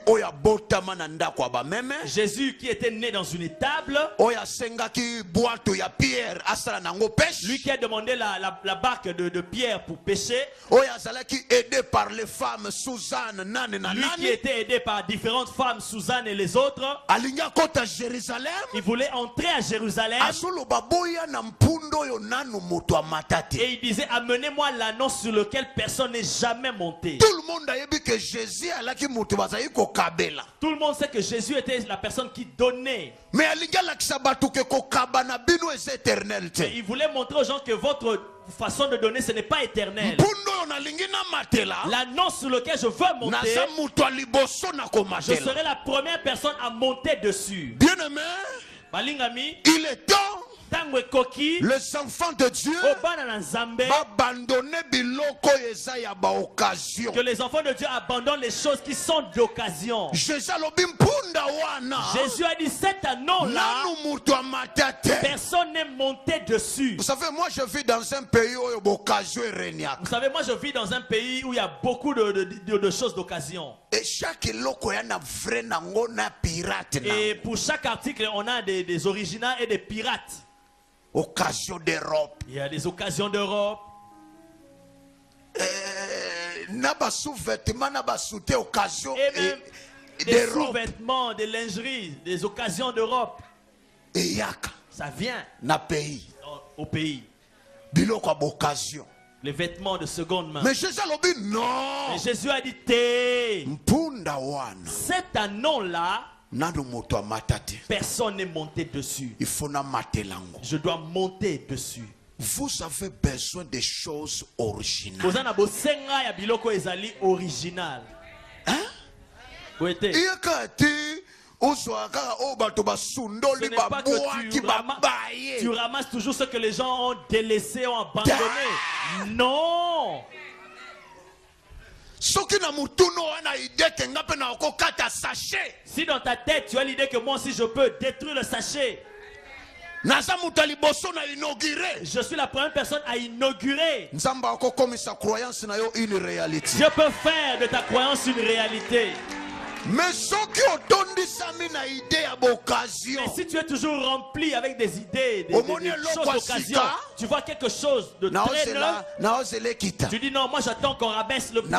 B: qui était né dans une étable, lui qui a demandé la barque de pierre pour pêcher,
C: aidé par les femmes Suzanne,
B: lui qui était aidé par différentes femmes Suzanne et les autres, il voulait entrer à Jérusalem et il disait amenez-moi l'anneau sur lequel personne n'est jamais monté.
C: Tout le monde a dit que Jésus a
B: tout le monde sait que Jésus était la personne qui donnait.
C: Mais
B: il voulait montrer aux gens que votre façon de donner ce n'est pas éternel. L'anneau sur lequel je veux monter, je serai la première personne à monter dessus.
C: Bien-aimé, il est temps
B: les
C: enfants de Dieu
B: que les enfants de Dieu abandonnent les choses qui sont d'occasion. Jésus a dit cet anneau-là, personne n'est monté dessus.
C: Vous savez, moi je vis dans un pays où
B: il y a beaucoup de choses d'occasion. Et pour chaque article, on a des originaux et des pirates.
C: Occasion d'Europe.
B: Il y a des occasions d'Europe.
C: Et même
B: des sous-vêtements, des lingeries, des occasions d'Europe. Ça vient au pays. Les vêtements de seconde main.
C: Mais Jésus a dit non.
B: Et Jésus a dit cet anneau-là, personne n'est monté dessus. Je dois monter dessus.
C: Vous avez besoin de choses originales.
B: Vous avez besoin de original.
C: Hein?
B: Tu ramasses toujours ce que les gens ont délaissé, ont abandonné. Non. Si dans ta tête tu as l'idée que moi aussi je peux détruire le sachet, je suis la première personne à inaugurer. Dieu peut faire de ta croyance une réalité.
C: Mais
B: si tu es toujours rempli avec des idées, des choses d'occasion, tu vois quelque chose de très neuf, tu dis non, moi j'attends qu'on rabaisse le prix.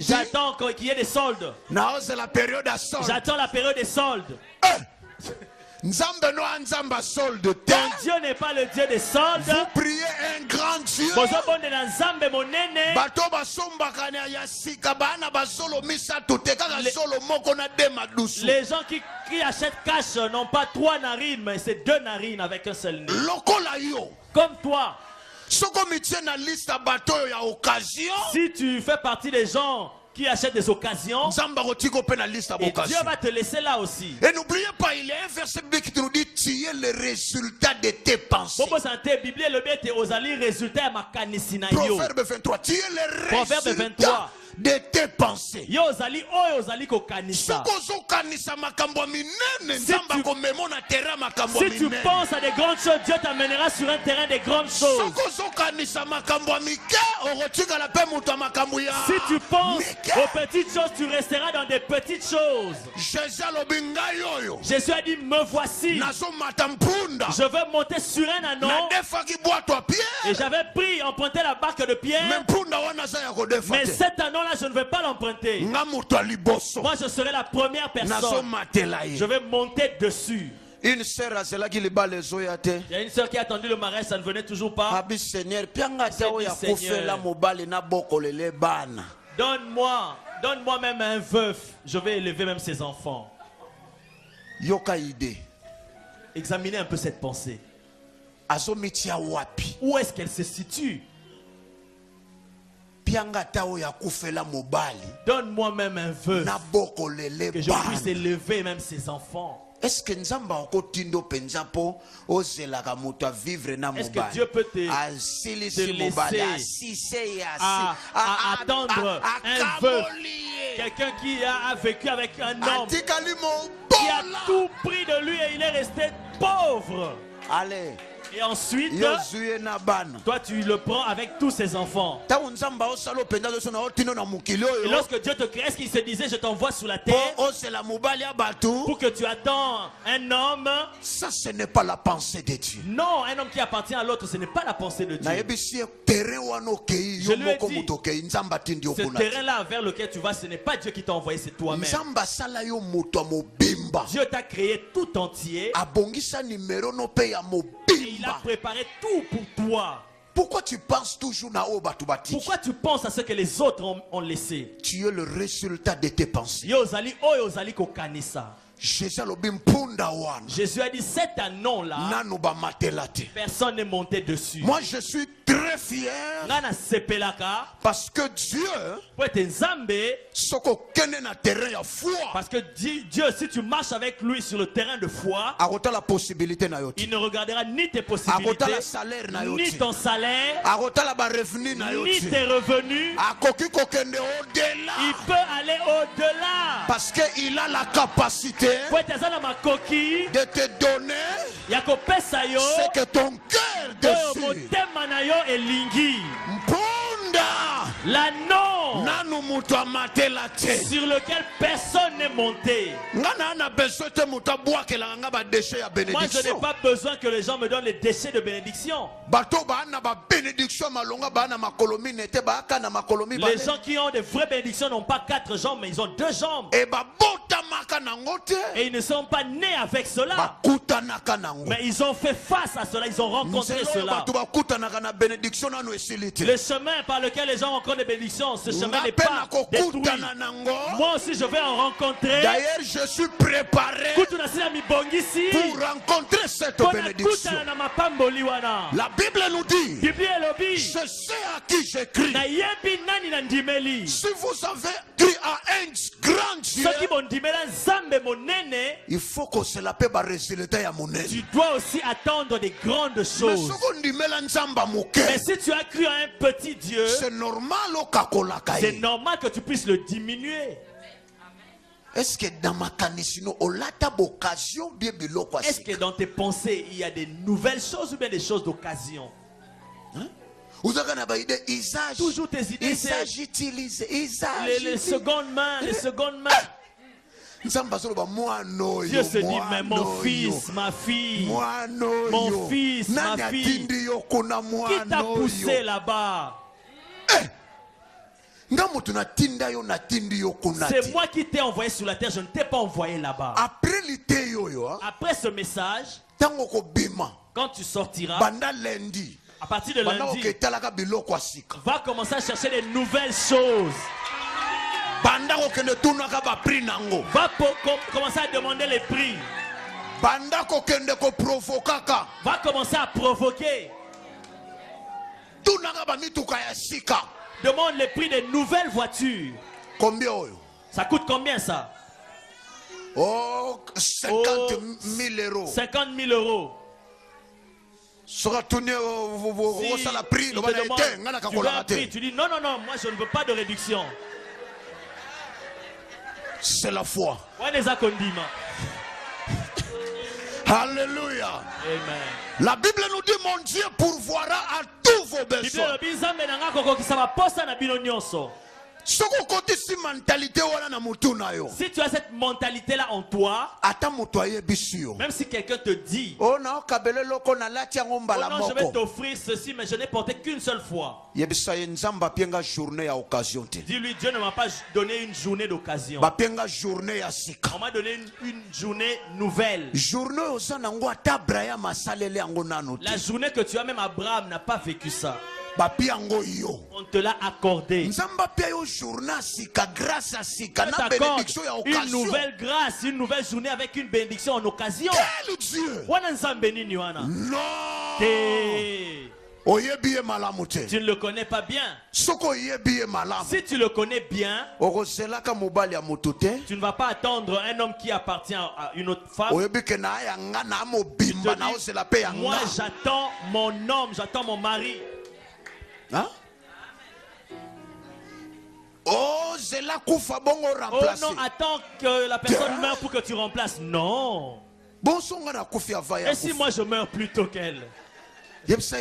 B: J'attends qu'il y ait des soldes. J'attends la période des soldes. Ton Dieu n'est pas le Dieu des soldes.
C: Vous priez un grand Dieu.
B: Les gens qui achètent cash n'ont pas 3 narines, mais c'est 2 narines avec un seul nez. Comme toi. Si tu fais partie des gens qui achètent des occasions, et Dieu va te laisser là aussi.
C: Et n'oubliez pas, il y a un verset biblique qui nous dit: tu es le résultat de tes pensées.
B: Proverbe
C: 23, tu es le résultat de tes pensées.
B: Si tu penses à des grandes choses, Dieu t'amènera sur un terrain des grandes choses. Si tu penses aux petites choses, tu resteras dans des petites choses. Jésus a dit: me voici. Je veux monter sur un anneau. Et j'avais pris, emprunté la barque de Pierre. Mais cet anneau-là, je ne vais pas l'emprunter. Moi, je serai la première personne. Je vais monter dessus.
C: Une sœur a cela qui les bat les oeufs.
B: Il y a une sœur qui a attendu le mariage, ça ne venait toujours pas. Donne-moi même un veuf. Je vais élever même ses enfants. Examinez un peu cette pensée. Où est-ce qu'elle se situe? Donne-moi même un veuf que je puisse élever même ses enfants.
C: Est-ce que
B: Dieu peut te laisser à attendre un veuf, quelqu'un qui a vécu avec un homme qui a tout pris de lui et il est resté pauvre?
C: Allez.
B: Et ensuite, toi tu le prends avec tous ses enfants. Et lorsque Dieu te crée, est-ce qu'il se disait: je t'envoie sur la terre pour que tu attends un homme?
C: Ça, ce n'est pas la pensée de Dieu.
B: Non, un homme qui appartient à l'autre, ce n'est pas la pensée de Dieu. Je lui ai dit, ce terrain-là vers lequel tu vas, ce n'est pas Dieu qui t'a envoyé, c'est toi-même. Dieu t'a créé tout entier. Il a préparé tout pour toi.
C: Pourquoi tu penses toujours na o batu bati?
B: Pourquoi tu penses à ce que les autres ont laissé?
C: Tu es le résultat de tes pensées.
B: Jésus a dit: cet anneau-là, personne n'est monté dessus.
C: Moi je suis très fier
B: parce que Dieu, parce que Dieu, si tu marches avec lui sur le terrain de foi, il ne regardera ni tes possibilités, ni ton salaire, ni tes revenus. Il peut aller au-delà
C: parce qu'il a la capacité de te donner ce que ton cœur désire.
B: L'anneau sur lequel personne n'est monté. Moi je n'ai pas besoin que les gens me donnent les déchets de bénédiction. Les gens qui ont des vraies bénédictions n'ont pas 4 jambes, mais ils ont 2 jambes. Et ils ne sont pas nés avec cela, mais ils ont fait face à cela, ils ont rencontré cela. Le chemin par lequel les gens rencontrent des bénédictions, ce chemin n'est pas détruit. Moi aussi je vais en rencontrer.
C: D'ailleurs je suis préparé
B: pour
C: rencontrer cette bénédiction. La Bible nous dit: je sais à qui j'écris. Si vous avez cru à un grand Dieu, il faut que cela peut résulter à mon aide.
B: Tu dois aussi attendre des grandes choses. Mais si tu as cru à un petit Dieu,
C: c'est normal
B: que tu puisses le diminuer.
C: Est-ce que dans
B: tes pensées il y a des nouvelles choses ou bien des choses d'occasion? Toujours tes idées, c'est les secondes mains, les secondes mains. Dieu se dit, mais mon fils, ma fille, mon fils, ma fille, qui t'a poussé là-bas? C'est moi qui t'ai envoyé sur la terre, je ne t'ai pas envoyé là-bas. Après ce message, quand tu sortiras, à partir de lundi, va commencer à chercher des nouvelles choses. Va commencer à demander les prix. Va commencer à provoquer. Demande les prix des nouvelles voitures.
C: Combien?
B: Ça coûte combien ça?
C: Oh, 50 000 euros.
B: 50 000 euros. Si il te demande, tu veux un prix, tu dis non, non, non, moi je ne veux pas de réduction.
C: C'est la foi. Alléluia.
B: Amen.
C: La Bible nous dit, mon Dieu pourvoira à tous vos besoins. Si
B: tu as cette mentalité là en toi, même si quelqu'un te dit
C: oh
B: non, je vais t'offrir ceci, mais je n'ai porté qu'une seule fois, dis-lui, Dieu ne m'a pas donné une journée d'occasion, on m'a donné une journée nouvelle. La journée que tu as, même Abraham n'a pas vécu ça. On te l'a accordé. Une nouvelle grâce, une nouvelle journée avec une bénédiction en occasion.
C: Quel Dieu?
B: Non. Tu ne le connais pas bien. Si tu le connais bien, tu ne vas pas attendre un homme qui appartient à une autre femme. Moi j'attends mon homme, j'attends mon mari.
C: Hein? Oh
B: non, attends que la personne meure pour que tu remplaces. Non. Et si moi je meurs plus tôt qu'elle? Dis-lui,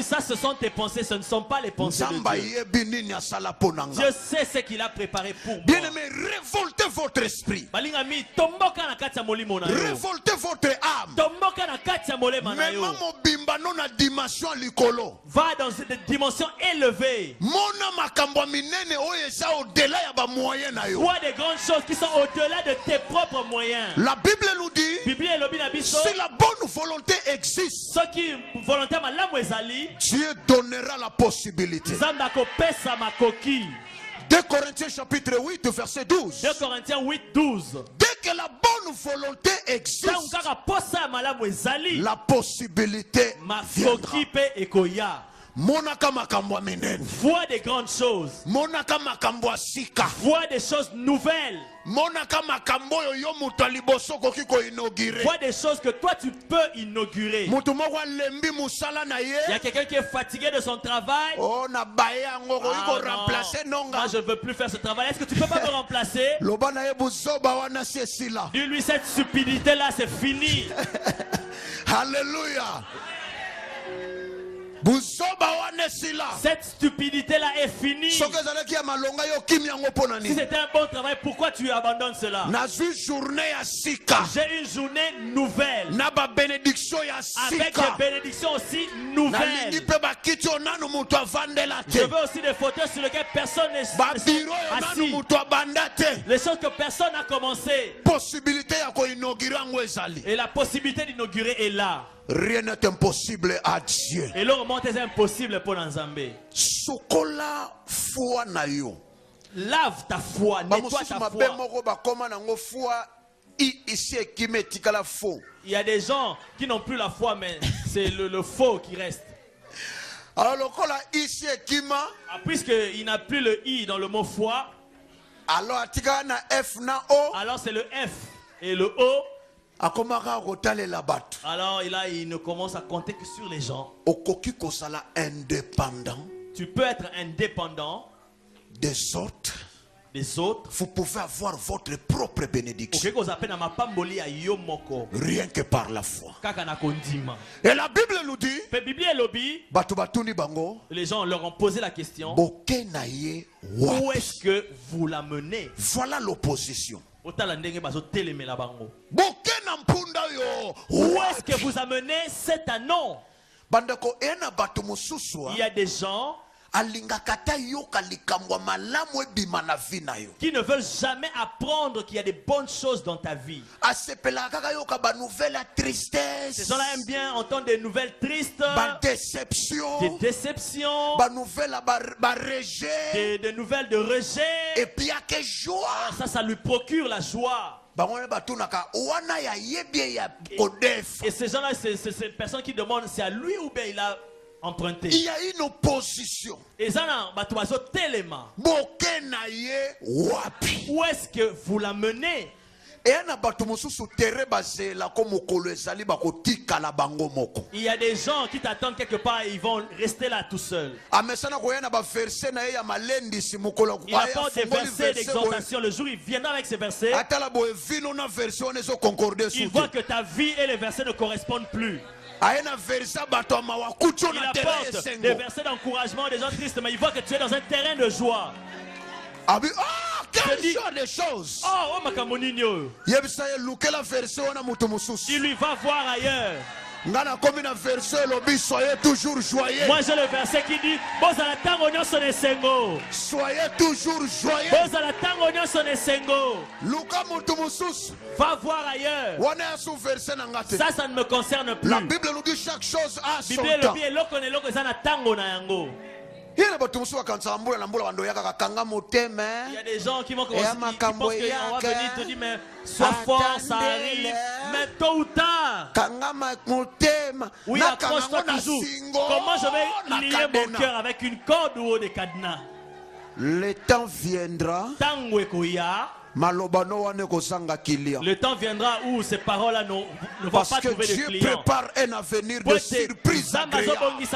B: ça ce sont tes pensées, ce ne sont pas les pensées de Dieu. Dieu sait ce qu'il a préparé pour moi.
C: Bien-aimé, révoltez votre esprit. Révoltez votre âme.
B: Va dans une dimension élevée. Vois des grandes choses qui sont au-delà de tes propres moyens.
C: La Bible nous dit, si la bonne volonté existe, Dieu donnera la possibilité. 2 Corinthiens chapitre 8 verset 12.
B: 2 Corinthiens 8, 12.
C: Dès que la bonne volonté existe, la possibilité viendra.
B: Vois des grandes choses. Vois des choses nouvelles. Vois des choses que toi tu peux inaugurer. Il y a quelqu'un qui est fatigué de son travail.
C: Oh,
B: moi je ne veux plus faire ce travail. Est-ce que tu peux pas me remplacer? Dis-lui, cette stupidité là c'est fini.
C: Alléluia.
B: Cette stupidité là est finie. Si c'était un bon travail, pourquoi tu abandonnes cela? J'ai une journée nouvelle avec des bénédictions aussi nouvelles. Je veux aussi des fauteuils sur lesquels personne n'est assis. Les choses que personne n'a commencé. Et la possibilité d'inaugurer est là.
C: Rien n'est impossible à Dieu.
B: Et le remonte est impossible pour Nzambe. Lave ta foi, nettoie ta foi. Il y a des gens qui n'ont plus la foi, mais c'est le faux qui reste.
C: Alors,
B: puisqu'il n'a plus le I dans le mot foi,
C: alors
B: c'est le F et le O. Alors il ne commence à compter que sur les gens.
C: indépendant.
B: Tu peux être indépendant
C: de sorte
B: des autres,
C: vous pouvez avoir votre propre bénédiction. Rien que par la foi. Et la Bible nous dit,
B: les gens leur ont posé la question, où est-ce que vous la menez?
C: Voilà l'opposition.
B: Où est-ce que vous amenez cet anneau? Il y a des gens qui ne veulent jamais apprendre qu'il y a des bonnes choses dans ta vie. Ces gens-là aiment bien entendre des nouvelles tristes, des déceptions, des nouvelles de rejet.
C: Et puis
B: ça lui procure la joie. Et ces gens-là, c'est ces personnes qui demandent, c'est à lui ou bien il a emprunté.
C: Il y a une opposition.
B: Et ça, où est-ce que vous la menez?
C: Il
B: y a des gens qui t'attendent quelque part et ils vont rester là tout seuls. Il apporte des versets d'exhortation. Le jour où il viendra avec ces versets, il voit que ta vie et les versets ne correspondent plus. Il apporte des versets d'encouragement, des gens tristes, mais il voit que tu es dans un terrain de joie.
C: Quel genre de choses?
B: Il lui va voir ailleurs.
C: Moi j'ai toujours joyeux.
B: Moi j'ai le verset qui dit
C: soyez toujours joyeux.
B: Va voir ailleurs. Ça ne me concerne plus.
C: La Bible nous dit chaque chose a son temps. Il y a des
B: gens qui vont commencer, qui pensent qu'on va venir te dire, mais sois fort, ça arrive. Mais tôt ou tard, oui, accroche-toi toujours. Comment je vais lier mon cœur avec une corde ou des cadenas?
C: Le temps viendra.
B: Le temps viendra où ces paroles-là ne vont pas trouver de clients.
C: Parce que Dieu prépare un avenir de surprise agréable.
B: Il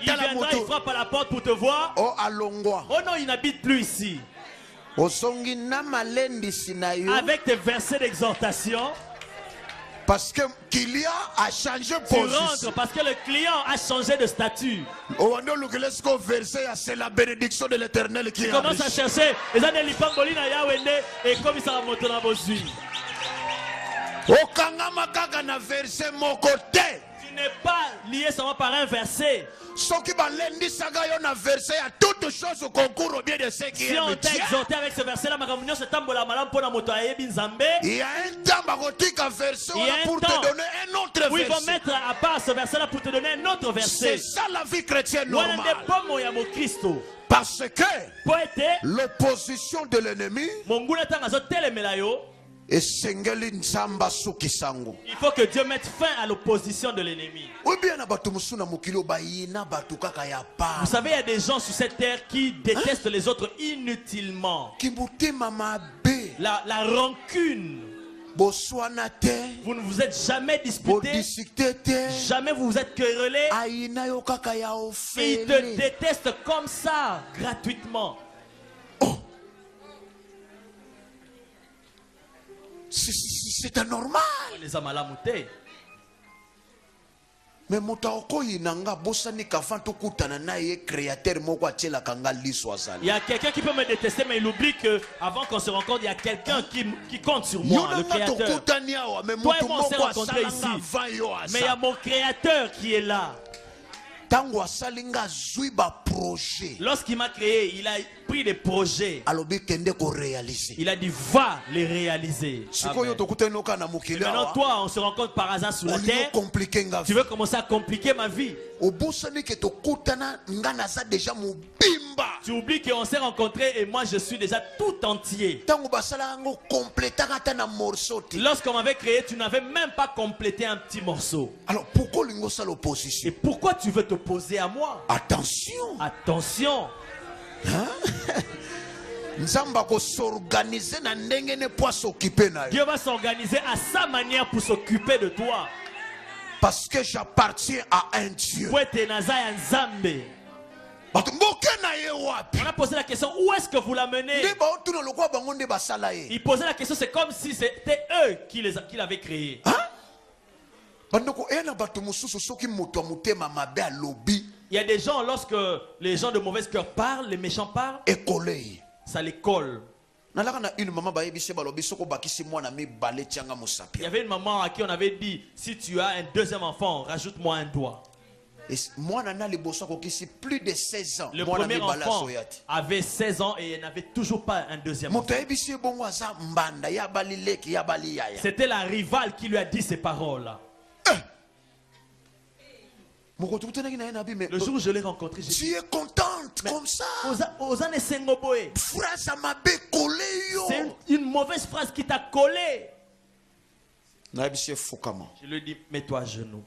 B: viendra, il frappe à la porte pour te voir.
C: Oh
B: non, il n'habite plus ici. Avec tes versets d'exhortation.
C: Parce que le client a changé de position.
B: Tu rentres parce que le client a changé de statut.
C: C'est la bénédiction de l'Éternel qui est.
B: Tu commences à chercher. Et comme il s'en monte dans vos yeux.
C: Tu
B: n'es pas lié seulement par un verset. Si on t'a exhorté avec ce verset-là,
C: il y a un temps pour te donner un autre verset.
B: Oui, ils vont mettre à part ce verset-là pour te donner un autre verset.
C: C'est ça la vie chrétienne normale. Parce que l'opposition de l'ennemi il
B: faut que Dieu mette fin à l'opposition de l'ennemi. Vous savez, il y a des gens sur cette terre qui détestent les autres inutilement. La rancune. Vous ne vous êtes jamais disputé, jamais vous vous êtes querellé. Ils te détestent comme ça, gratuitement.
C: C'est anormal.
B: Les amalamoutés.
C: Mais il
B: y a quelqu'un qui peut me détester, mais il oublie qu'avant qu'on se rencontre, il y a quelqu'un qui compte sur moi, le Créateur. Toi et moi, on s'est rencontrés ici. Mais il y a mon Créateur qui est là. Lorsqu'il m'a créé, il a pris des projets. Il a dit va les réaliser. Maintenant toi, on se rencontre par hasard sur la terre. Tu veux commencer à compliquer ma vie. Tu oublies qu'on s'est rencontrés et moi je suis déjà tout entier. Lorsqu'on m'avait créé, tu n'avais même pas complété un petit morceau.
C: Alors pourquoi l'opposition?
B: Et pourquoi tu veux t'opposer à moi?
C: Attention.
B: Attention.
C: Dieu
B: va s'organiser à sa manière pour s'occuper de toi.
C: Parce que j'appartiens à un Dieu.
B: On a posé la question, où est-ce que vous l'amenez? Il posait la question, c'est comme si c'était eux qui l'avaient créé. Il y a des gens, lorsque les gens de mauvaise cœur parlent, les méchants parlent, ça les colle. Il y avait une maman à qui on avait dit, si tu as un deuxième enfant, rajoute-moi un doigt.
C: Plus de 16 ans.
B: Le premier enfant avait 16 ans et il n'avait toujours pas un deuxième enfant. C'était la rivale qui lui a dit ces paroles-là. Le jour où je l'ai rencontré, j'ai dit,
C: tu es contente comme ça.
B: C'est une mauvaise phrase qui t'a collé. Je lui ai dit, mets-toi à genoux.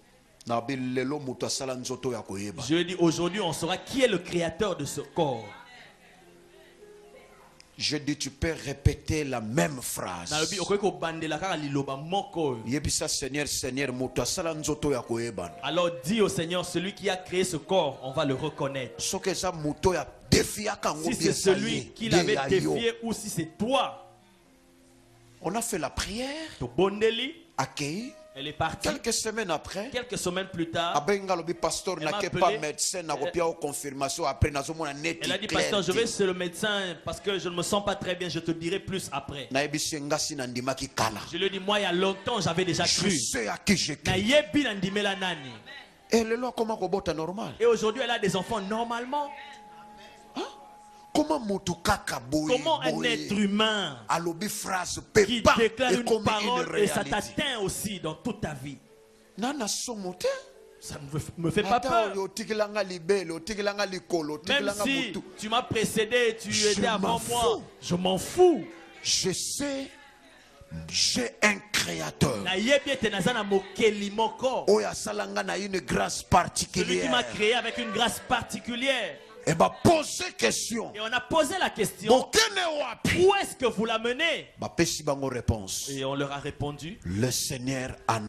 B: Je lui ai dit, aujourd'hui on saura qui est le créateur de ce corps.
C: Je dis, tu peux répéter la même phrase. Seigneur, Seigneur,
B: alors dis au Seigneur, celui qui a créé ce corps, on va le reconnaître. Si c'est celui qui l'avait défié ou si c'est toi.
C: On a fait la prière. Accueilli.
B: Elle est partie.
C: Quelques semaines après,
B: quelques semaines plus tard,
C: le pasteur n'a pas médecin, n'a pas confirmation. Après, elle
B: a dit, pasteur, je vais chez le médecin parce que je ne me sens pas très bien. Je te dirai plus après. Je lui ai dit, moi, il y a longtemps, j'avais déjà cru.
C: Je sais à qui j'ai cru.
B: Et aujourd'hui, elle a des enfants normalement.
C: Comment
B: un être humain qui déclare une parole et ça t'atteint aussi dans toute ta vie? Ça ne me fait pas peur. Même si tu m'as précédé, tu étais avant moi, je m'en fous.
C: Je sais, j'ai un créateur.
B: Celui qui m'a créé avec une grâce particulière.
C: Et bah poser question.
B: Et on a posé la question. Où est-ce que vous l'amenez? Et on leur a répondu.
C: Le Seigneur a.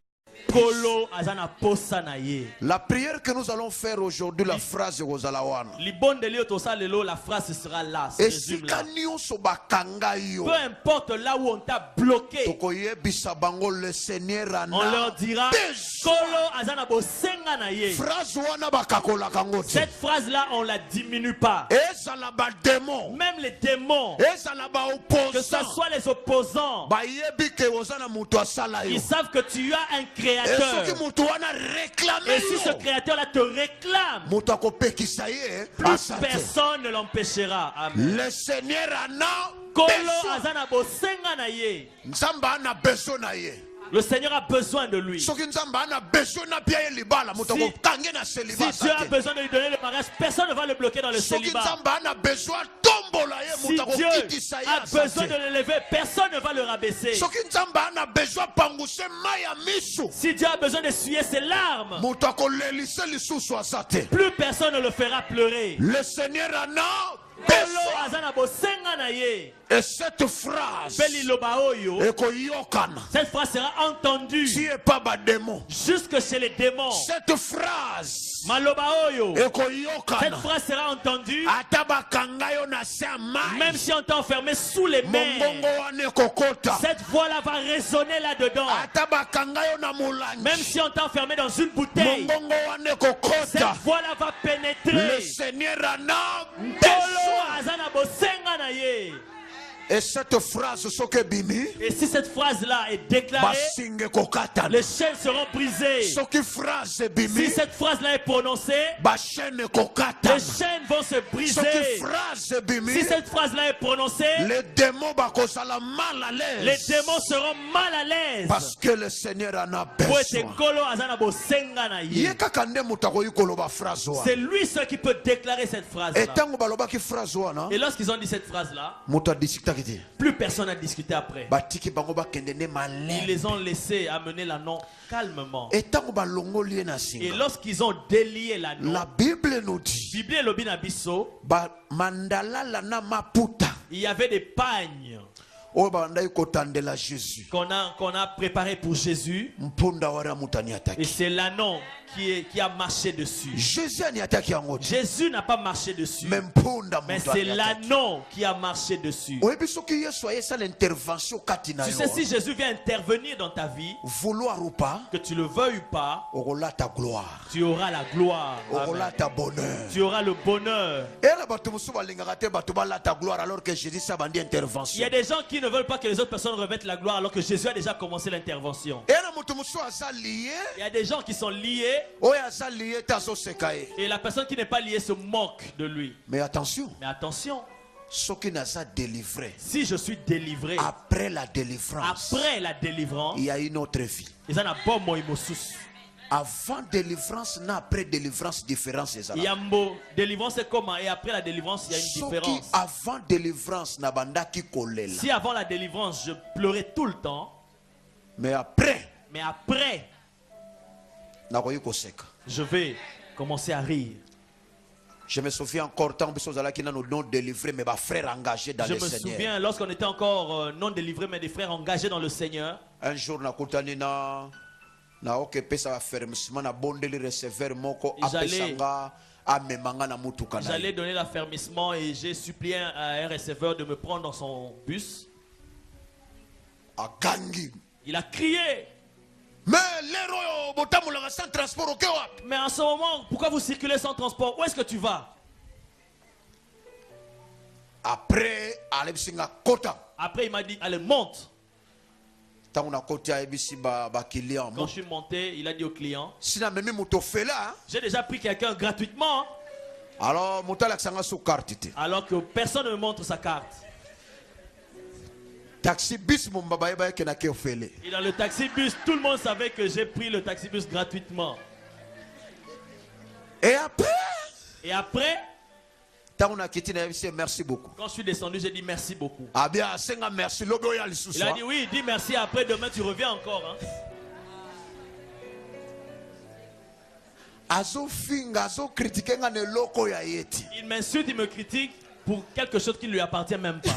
B: La
C: prière que nous allons faire aujourd'hui, la phrase
B: la phrase sera là. Peu importe là où on t'a bloqué,
C: le Seigneur
B: on leur dira cette phrase là on la diminue pas. Même les démons, que ce soit les opposants, ils savent que tu as un créateur. Et si ce créateur-là te réclame, plus personne ne l'empêchera.
C: Le Seigneur
B: le Seigneur a besoin de lui. Si Dieu a besoin de lui donner le mariage, personne ne va le bloquer dans le célibat. Si Dieu a besoin de l'élever, personne ne va le rabaisser. Si Dieu a besoin d'essuyer ses larmes, plus personne ne le fera pleurer.
C: Le Seigneur et cette phrase,
B: cette phrase sera entendue jusque chez les démons.
C: Cette phrase,
B: cette phrase sera entendue même si on t'a enfermé sous les mers. Cette voix-là va résonner là-dedans. Même si on t'a enfermé dans une bouteille, cette voix-là va pénétrer.
C: Le Seigneur et cette phrase,
B: et si cette phrase-là est déclarée, les chaînes seront brisées. Si cette phrase-là est prononcée, les chaînes vont se briser. Si cette phrase-là est prononcée,
C: les démons
B: seront mal à l'aise.
C: Parce que le Seigneur en a besoin.
B: C'est lui seul qui peut déclarer cette phrase-là. Et lorsqu'ils ont dit cette phrase-là, plus personne n'a discuté après. Ils les ont laissés amener l'anneau calmement. Et lorsqu'ils ont délié l'anneau,
C: la Bible nous dit,
B: il y avait des pagnes qu'on a préparé pour Jésus. Et c'est l'anneau qui a marché dessus. Jésus n'a pas marché dessus, mais c'est l'anneau qui a marché dessus. Tu sais, si Jésus vient intervenir dans ta vie,
C: vouloir ou pas,
B: que tu le veuilles ou pas, tu auras la gloire, tu auras le bonheur. Il y a des gens qui ne veulent pas que les autres personnes revêtent la gloire alors que Jésus a déjà commencé l'intervention. Il y a des gens qui sont liés et la personne qui n'est pas liée se moque de lui. Mais attention, si je suis délivré, après la délivrance,
C: il y a une autre vie. Avant délivrance, après délivrance, différence est là.
B: Délivrance c'est comment, et après la délivrance il y a une différence.
C: Avant délivrance,
B: si avant la délivrance je pleurais tout le temps,
C: mais après,
B: je vais commencer à rire.
C: Je me souviens encore tant que nous non délivrés, mais frères engagés dans le Seigneur.
B: Je me souviens lorsqu'on était encore non délivrés, mais des frères engagés dans le Seigneur.
C: Un jour,
B: j'allais donner l'affermissement et j'ai supplié à un receveur de me prendre dans son bus. Il a crié.
C: Mais
B: en ce moment, pourquoi vous circulez sans transport? Où est-ce que tu vas?
C: Après,
B: il m'a dit, allez, monte.
C: Quand
B: je suis monté, il a dit au client, j'ai déjà pris quelqu'un gratuitement.
C: Alors
B: que personne ne me montre sa carte.
C: Taxi bus, et dans
B: le taxi bus, tout le monde savait que j'ai pris le taxi bus gratuitement.
C: Et après, merci beaucoup.
B: Quand je suis descendu, j'ai dit merci beaucoup.
C: Ah bien, merci.
B: Il a dit oui, dis merci, après demain tu reviens encore. Il m'insulte, il me critique pour quelque chose qui ne lui appartient même pas.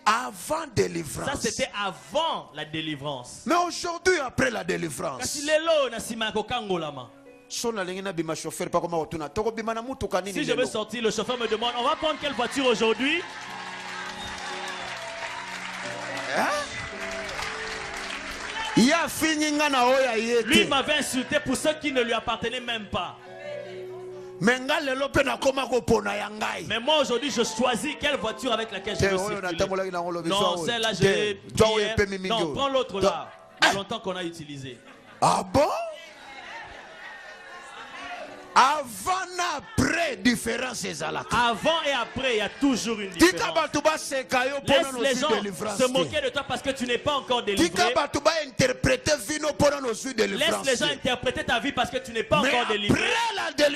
C: Avant délivrance.
B: Ça c'était avant la délivrance.
C: Mais aujourd'hui, après la délivrance,
B: si je veux sortir, le chauffeur me demande, on va prendre quelle voiture aujourd'hui? Lui m'avait insulté pour ceux qui ne lui appartenaient même pas. Mais moi aujourd'hui je choisis quelle voiture avec laquelle je veux circuler. Non, celle-là je l'ai pris. Non, prends l'autre là. Il y a longtemps qu'on a utilisé.
C: Ah bon? Avant et après différence.
B: Avant et après il y a toujours une différence. Laisse les gens se moquer de toi parce que tu n'es pas encore délivré. Laisse les gens interpréter ta vie parce que tu n'es pas encore délivré.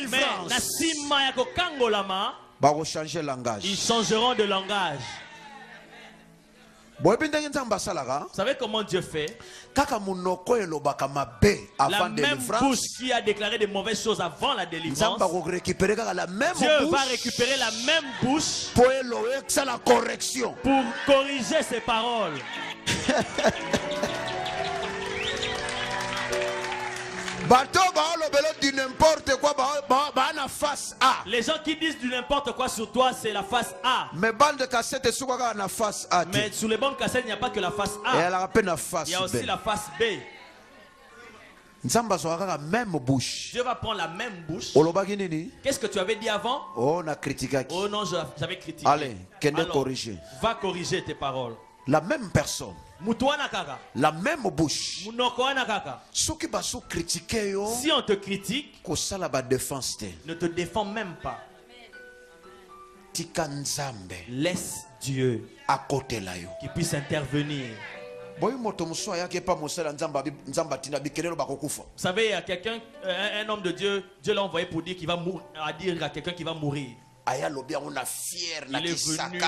B: Mais ils changeront de langage. Vous savez comment Dieu fait? La même bouche qui a déclaré de mauvaises choses avant la délivrance, Dieu va récupérer la même bouche pour corriger ses paroles. Les gens qui disent du n'importe quoi sur toi, c'est la face A. Mais sur les bandes cassettes, il n'y a pas que la face A. Il y a aussi la face B. Dieu va prendre la même bouche. Qu'est-ce que tu avais dit avant? Oh non, j'avais critiqué.
C: Allez, corriger.
B: Va corriger tes paroles.
C: La même personne, la même bouche.
B: Si on te critique, ne te défends même pas. Laisse Dieu qui puisse intervenir. Vous savez, il y a quelqu'un, un homme de Dieu, Dieu l'a envoyé pour dire qu'il va mourir, à dire à quelqu'un qui va mourir. Il est venu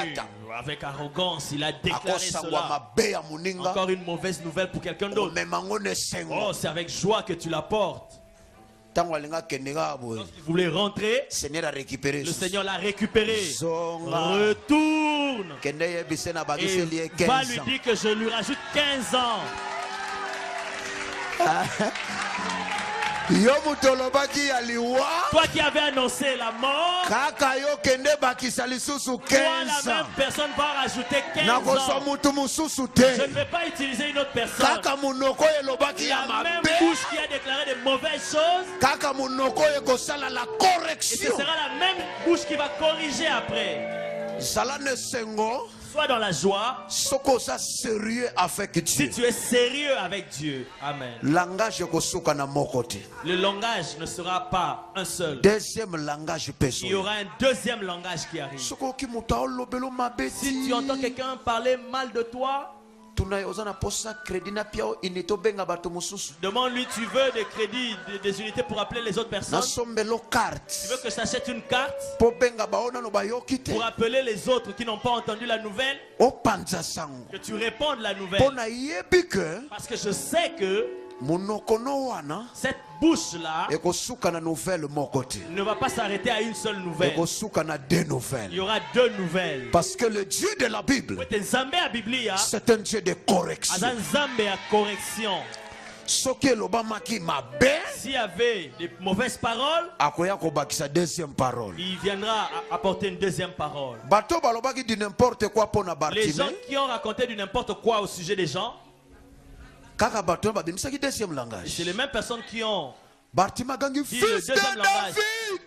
B: avec arrogance, il a déclaré cela. Encore une mauvaise nouvelle pour quelqu'un d'autre. Oh, c'est avec joie que tu l'apportes. Lorsqu'il voulait rentrer, le Seigneur l'a récupéré. Retourne et va lui dire que je lui rajoute 15 ans. Toi qui avais annoncé la mort, toi la même personne va rajouter 15 ans. Je ne vais pas utiliser une autre personne. La même bouche qui a déclaré de mauvaises choses, et ce sera la même bouche qui va corriger après. Sois dans la joie. Si tu es sérieux avec Dieu. Amen. Le langage ne sera pas un seul. Il y aura un deuxième langage qui arrive. Si tu entends quelqu'un parler mal de toi, demande-lui, tu veux des crédits, des unités pour appeler les autres personnes. Tu veux que je t'achète une carte pour appeler les autres qui n'ont pas entendu la nouvelle, que tu répondes la nouvelle. Parce que je sais que cette bouche-là ne va pas s'arrêter à une seule nouvelle. Il y aura deux nouvelles.
C: Parce que le Dieu de la Bible, c'est un Dieu de correction. S'il
B: y avait des mauvaises paroles, il viendra apporter une deuxième parole. Les gens qui ont raconté du n'importe quoi au sujet des gens, c'est les mêmes personnes qui ont dit le deuxième langage.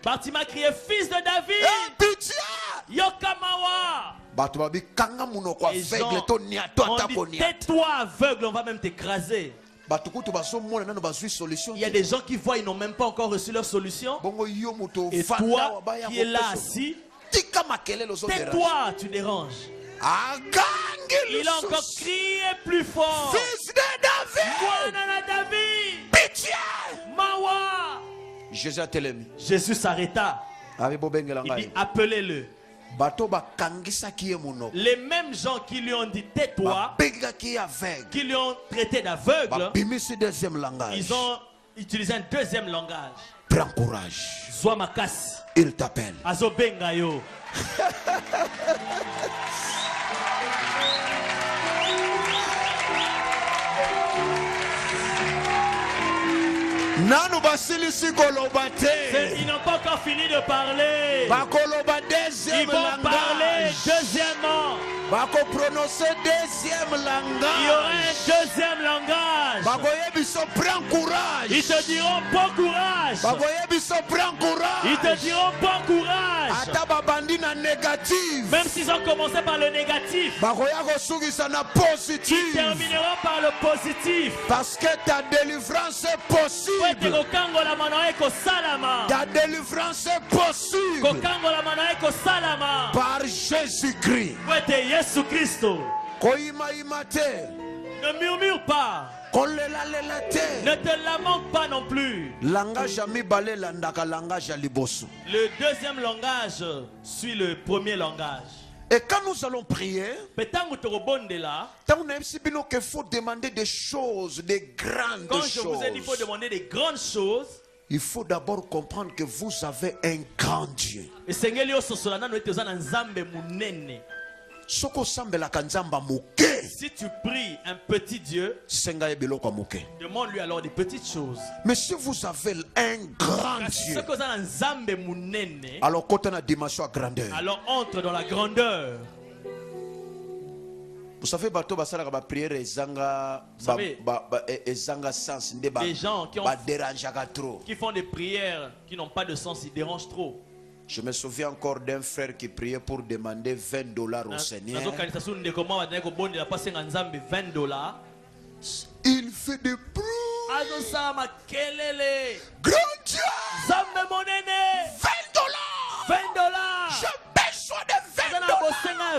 B: Bartima criait, fils de David, Yokamawa. Les gens ont dit, tais-toi aveugle, on va même t'écraser. Il y a des gens qui voient, ils n'ont même pas encore reçu leur solution. Et toi qui es là assis, tais-toi, tu déranges. Il a encore crié plus fort.
C: Fils de
B: David, pitié, Mawa. Jésus s'arrêta. Il dit, appelez-le. Les mêmes gens qui lui ont dit tais-toi, qui lui ont traité d'aveugle, ils ont utilisé un deuxième langage.
C: Prends courage. Il t'appelle. Ils n'ont pas
B: encore fini de parler. Ils vont parler deuxièmement. Il y aura un deuxième langage. Ils te diront bon courage. Ils te diront bon courage. Même s'ils ont commencé par le négatif, ils termineront par le positif.
C: Parce que ta délivrance est possible. Ta délivrance est possible par Jésus-Christ.
B: Ne murmure pas. Ne te lamente pas non plus. Le deuxième langage suit le premier langage.
C: Et quand nous allons prier, il faut demander des choses, des grandes
B: choses.
C: Quand je
B: vous ai dit qu'il faut demander des grandes choses,
C: il faut d'abord comprendre que vous avez un grand Dieu. Si
B: tu pries un petit Dieu, demande-lui alors des petites choses.
C: Mais si vous avez un grand Dieu, alors
B: entre dans la grandeur.
C: Vous savez, les gens
B: qui font des prières qui n'ont pas de sens, ils dérangent trop.
C: Je me souviens encore d'un frère qui priait pour demander $20 au Seigneur. Il fait des bruits. Grand Dieu! $20! J'ai besoin de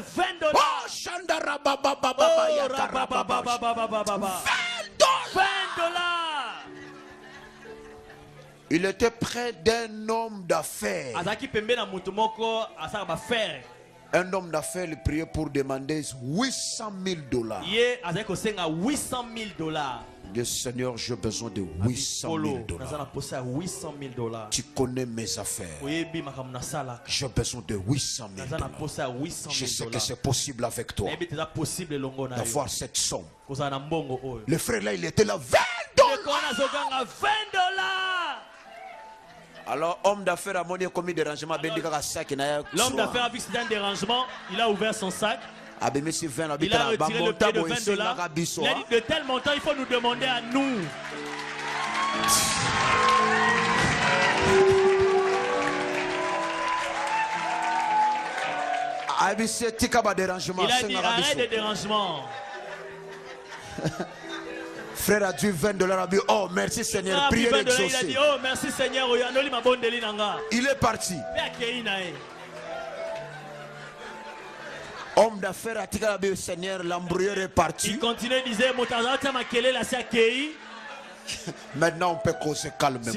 C: $20! Oh, Chandara Baba Baba $20! Il était près d'un homme d'affaires. Un homme d'affaires lui priait pour demander $800,000. Le Seigneur, j'ai besoin de $800,000. Tu connais mes affaires. J'ai besoin de $800,000. Je sais que c'est possible avec toi d'avoir cette somme. Le frère là, il était là, $20. Alors, homme d'affaires a monté comme dérangement.
B: L'homme d'affaires a vu que c'était un dérangement. Il a ouvert son sac. Il a retiré le billet de $20. Il a dit de tel montant, il faut nous demander à nous.
C: Il a
B: dit arrête de dérangement.
C: Frère a dit $20, a dit oh merci Seigneur, priez l'exaucer.
B: Il a dit oh merci Seigneur,
C: il est parti. Homme d'affaires a dit le Seigneur, l'embrouilleur est parti.
B: Il continue, il disait
C: maintenant on peut causer calmement.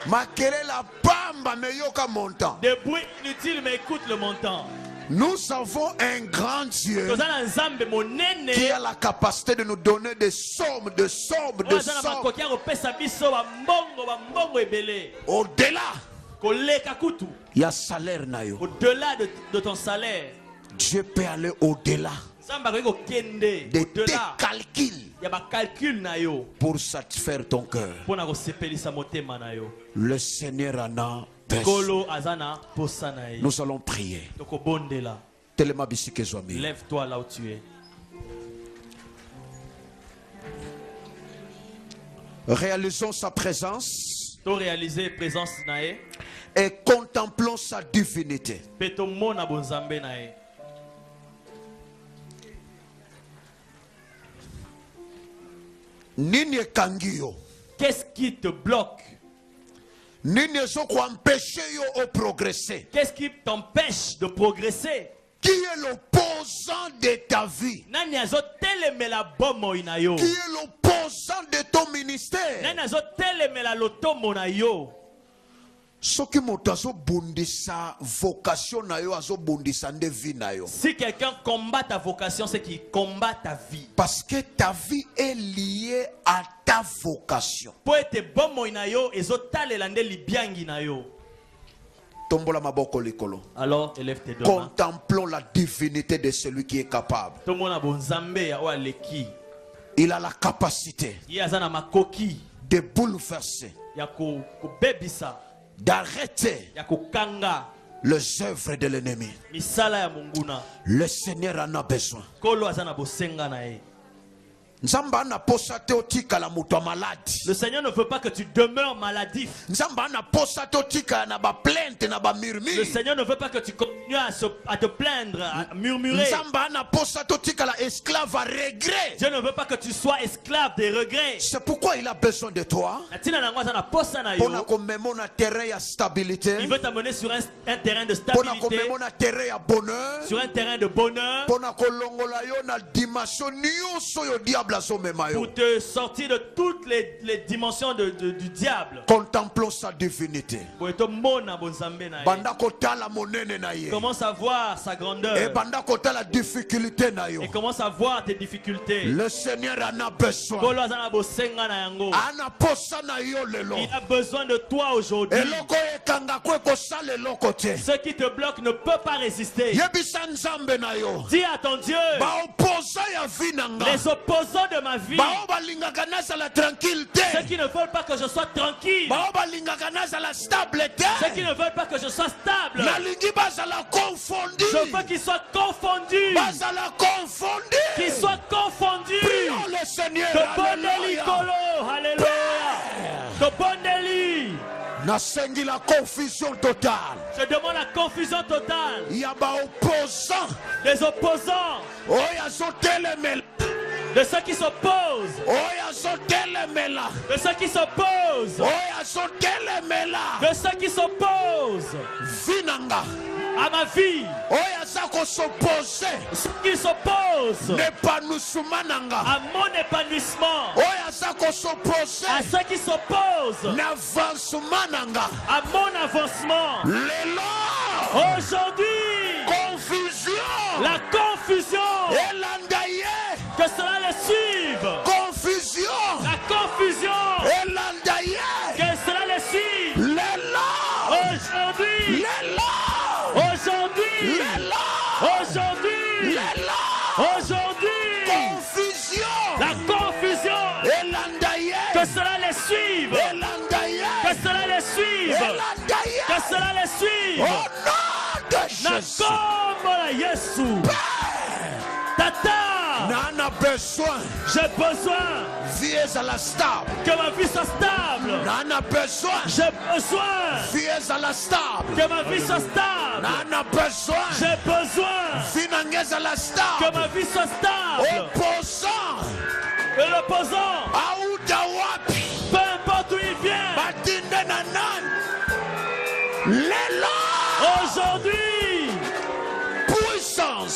C: Makele la bamba me yoka montant.
B: Des bruits inutiles mais écoute le montant.
C: Nous avons un grand Dieu qui a la capacité de nous donner des sommes, de sommes. Au-delà, il y a salaire.
B: Au-delà de ton salaire,
C: Dieu peut aller au-delà de tes calculs pour satisfaire ton cœur. Le Seigneur en a besoin. Nous allons prier.
B: Lève-toi là où tu es.
C: Réalisons sa présence
B: et
C: contemplons sa divinité.
B: Qu'est-ce qui te bloque? Qu'est-ce qui t'empêche de progresser?
C: Qui est l'opposant de ta vie?
B: Qui
C: est l'opposant de ton ministère? Si
B: quelqu'un combat ta vocation, c'est qu'il combat ta vie.
C: Parce que ta vie est liée à ta vocation.
B: Alors élève tes deux mains.
C: Contemplons la divinité de celui qui est capable. Il a la capacité de bouleverser, d'arrêter les œuvres de l'ennemi. Le Seigneur en a besoin. Le
B: Seigneur ne veut pas que tu demeures maladif. Le Seigneur ne veut pas que tu continues à te plaindre, à murmurer. Dieu ne veut pas que tu sois esclave des regrets.
C: C'est pourquoi il a besoin de toi.
B: Il veut t'amener sur un terrain de stabilité, sur un terrain de bonheur, pour te sortir de toutes les dimensions du diable.
C: Contemplons sa divinité.
B: Commence à voir sa grandeur. Et commence à voir tes difficultés.
C: Le Seigneur en a besoin.
B: Il a besoin de toi aujourd'hui. Ce qui te bloque ne peut pas résister. Dis à ton Dieu, les opposants de ma vie, ceux qui ne veulent pas que je sois tranquille, ceux qui ne veulent pas que je sois stable, je veux qu'ils soient confondus, qu'ils soient confondus.
C: Prions le Seigneur.
B: Alléluia.
C: Nasengi la confusion totale.
B: Je demande la confusion totale.
C: Il y a
B: des opposants. De ceux qui s'opposent. De ceux qui s'opposent. De ceux qui s'opposent. à ma vie. Ce qui s'oppose à mon épanouissement. À ceux qui s'opposent à mon avancement. Aujourd'hui, la confusion, que cela les suive. La confusion, que cela les suive. Aujourd'hui, la confusion, que cela les suive. Que cela les suive. Que cela les suive. Nakombola Yesu. Tata, j'ai besoin que ma vie soit stable. J'ai besoin que ma vie soit stable. J'ai besoin que ma vie soit stable. Et l'opposant, peu importe où il vient, aujourd'hui,
C: puissance,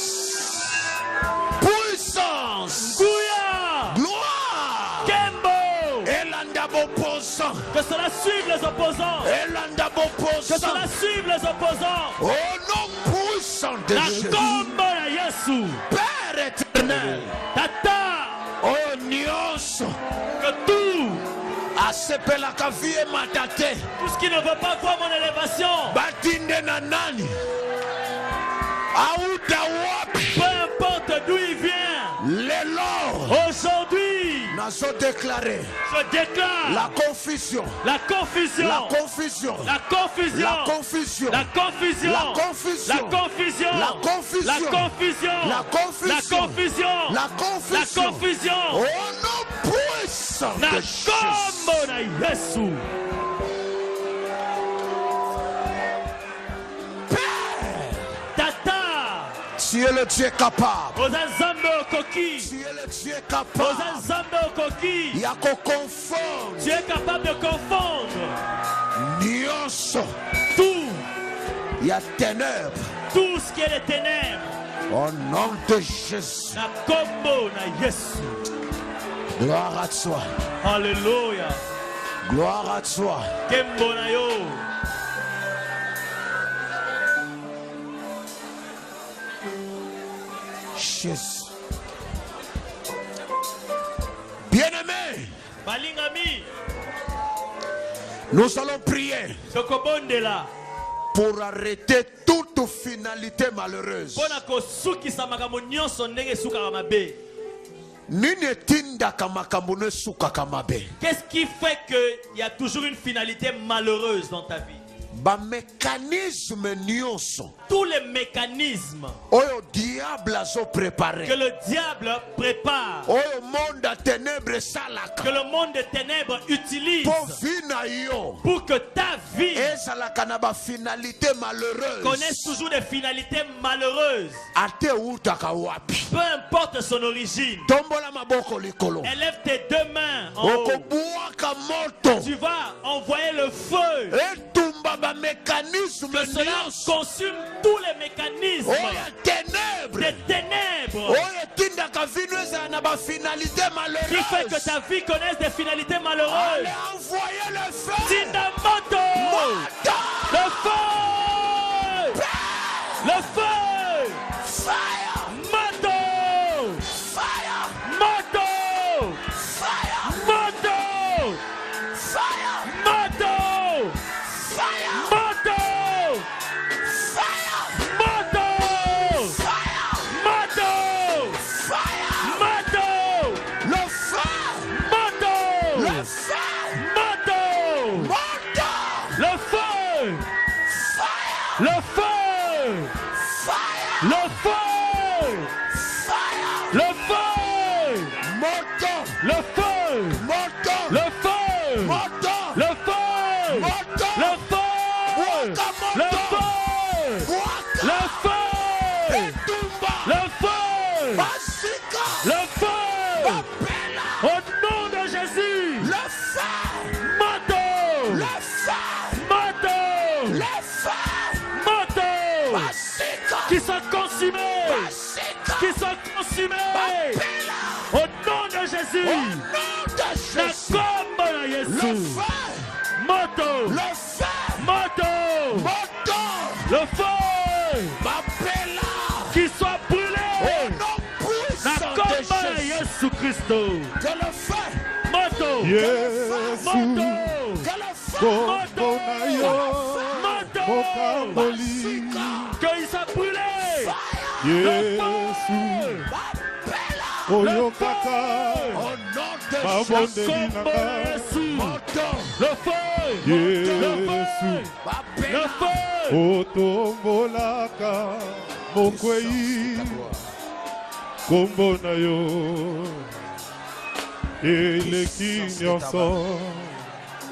C: gloire,
B: que cela suive les opposants. Que cela suive les opposants.
C: Au nom puissant de Jésus, Père éternel,
B: Tata, que tout
C: tout
B: ce qui ne veut pas voir mon élévation, peu importe d'où il vient, aujourd'hui,
C: je déclare la confusion,
B: la confusion,
C: la confusion,
B: la confusion,
C: la confusion,
B: la confusion,
C: la confusion,
B: la confusion,
C: la confusion,
B: la confusion,
C: la confusion,
B: la confusion, la confusion,
C: au nom puissant de Jésus. Tu es le Dieu capable. Tu es le Dieu capable. Il y a qu'on confondre.
B: Tu es capable de confondre. Tout.
C: Il y a ténèbres.
B: Tout ce qui est les ténèbres.
C: Au nom de Jésus. Gloire à toi.
B: Alléluia.
C: Gloire à toi. Jésus. Bien-aimé, nous allons prier pour arrêter toute finalité malheureuse.
B: Qu'est-ce qui fait qu'il y a toujours une finalité malheureuse dans ta vie? Tous les mécanismes que le diable prépare, que le monde des ténèbres utilise pour que ta vie connaisse toujours des finalités malheureuses, peu importe son origine. Élève tes deux mains en haut. Tu vas envoyer le feu. Que cela consume tous les mécanismes des ténèbres qui fait que ta vie connaisse des finalités malheureuses. Tindamoto, le feu, le feu, moto, moto, moto, moto.
C: qui sont consumés, qui sont consumés. Au nom de Jésus, le feu, moto, le feu, qui soit brûlé. La combat de Jésus Christ. Moto, qu'il soit brûlé. Le feu. Le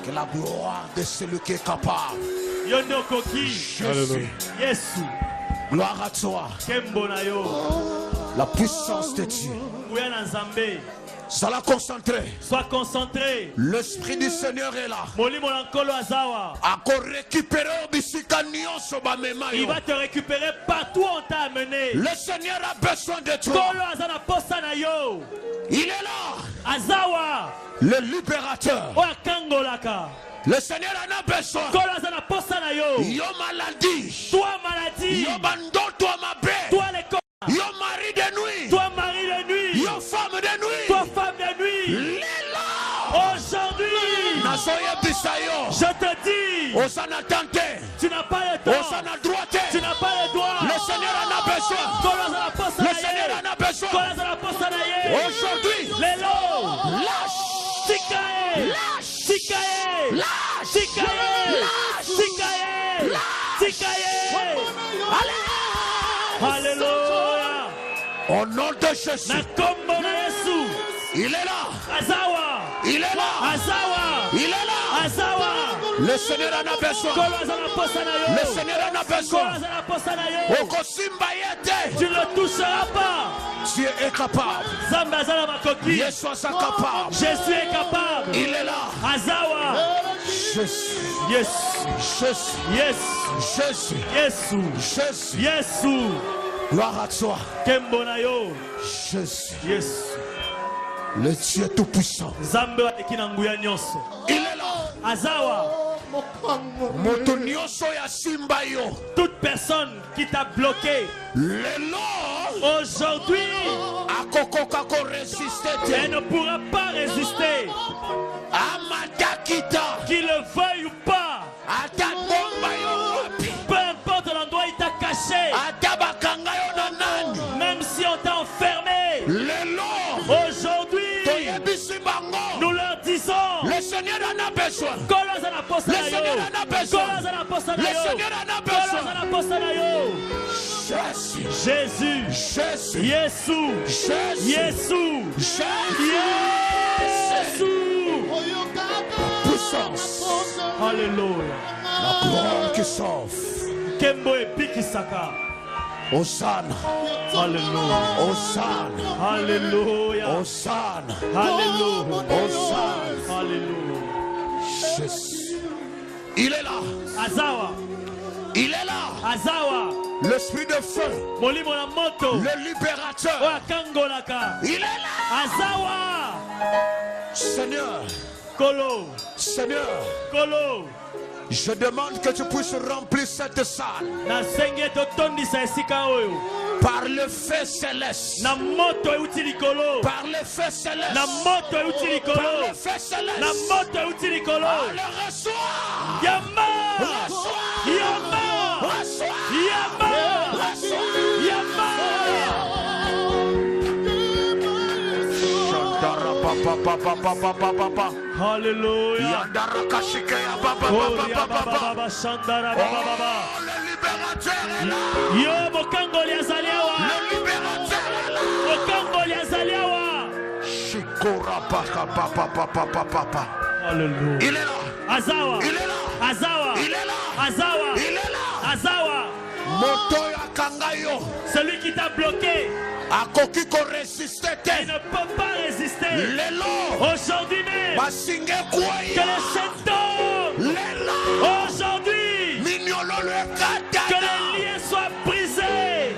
A: que la gloire de celui qui est capable.
C: Jésus.
A: Gloire à toi. La puissance de Dieu. Sois concentré. L'Esprit du Seigneur est là.
C: Il va te récupérer partout où on t'a amené.
A: Le Seigneur a besoin de toi. Il est là. Le libérateur. Le Seigneur en a besoin. Yo maladie.
C: Toi maladie.
A: Yo bandon, toi ma paix.
C: Toi les corps.
A: Yo mari de nuit.
C: Toi mari de nuit.
A: Yo femme de nuit.
C: Toi femme de nuit. Aujourd'hui.
A: Je
C: te dis. Tu n'as pas le droit. Tu n'as pas le droit.
A: Le Seigneur en a besoin. Le Seigneur en a besoin. Aujourd'hui.
C: Les lots.
A: Lâche.
C: Tikae. Tikae.
A: Lâche.
C: Tikae. Tikae. Tikae. Alléluia.
A: Au nom de Jésus. Il est là.
C: Azawa.
A: Il est là.
C: Azawa.
A: Il est là.
C: Azawa.
A: Le Seigneur en a besoin. Le Seigneur en a besoin.
C: Tu ne le toucheras pas.
A: Tu es capable.
C: Jésus est capable.
A: Il est là.
C: Azawa.
A: Jésus.
C: Yes.
A: Jésus.
C: Yes.
A: Jésus.
C: Yes.
A: Jésus.
C: Yes.
A: Gloire à toi.
C: Kembonayo.
A: Jésus.
C: Yes.
A: Le Dieu tout-puissant.
C: Il est là. Azawa. Toute personne qui t'a bloqué aujourd'hui, elle ne pourra pas résister. Qu'il le veuille ou pas. Peu importe l'endroit où il t'a caché. Même si on t'a enfermé. Aujourd'hui, nous leur disons.
A: Le Seigneur en a besoin.
C: Le Seigneur en a besoin. Le Seigneur en a besoin. Jésus.
A: Jésus.
C: Jésus. Jésus.
A: Puissance.
C: Alléluia.
A: La gloire qui sauve.
C: Kembo et Pikisaka.
A: Hosanna.
C: Alléluia.
A: Hosanna.
C: Alléluia.
A: Hosanna.
C: Alléluia.
A: Hosanna.
C: Alléluia.
A: Jésus. Il est là.
C: Azawa.
A: Il est là.
C: Azawa.
A: L'esprit de feu. Le libérateur. Il est là.
C: Azawa.
A: Seigneur.
C: Kolo.
A: Seigneur.
C: Kolo.
A: Je demande que tu puisses remplir cette salle par le feu céleste. Par le feu céleste. Par le feu céleste. Alors reçois.
C: Yama.
A: Reçois.
C: Yama.
A: Reçois.
C: Yama.
A: Reçois.
C: Yama. Alléluia.
A: Oh, le libérateur est là.
C: Yo mokangoli azaliawa.
A: Le libérateur est là.
C: Mokangoli azaliawa.
A: Shikora papa.
C: Alléluia.
A: Il est là.
C: Azawa.
A: Il est là.
C: Azawa.
A: Il est là.
C: Azawa.
A: Il est là.
C: Azawa.
A: Moto ya kangayo.
C: Celui qui t'a bloqué.
A: Akoki ko résister.
C: Il ne peut pas résister.
A: Lelo.
C: Aujourd'hui même.
A: Basinge kwaya.
C: Que les chaînes tombent.
A: Lelo.
C: Aujourd'hui.
A: Mignolo le kata.
C: Que les liens soient brisés.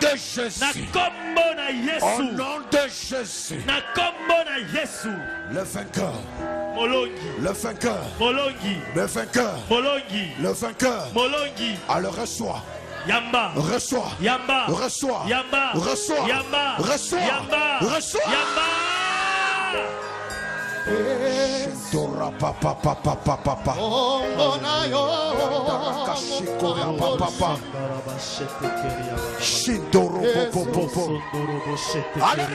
C: de Jésus. Au nom de Jésus. Le vainqueur. Le vainqueur. Le vainqueur. Le vainqueur. Alors reçois.
B: Yamba.
C: Reçois.
B: Yamba.
C: Reçois.
B: Yamba.
C: Reçois.
B: Yamba.
C: Reçois.
B: Yamba.
C: Reçois.
B: Yamba.
C: Dora papa papa papa papa. Shindoro popo popo. Allez,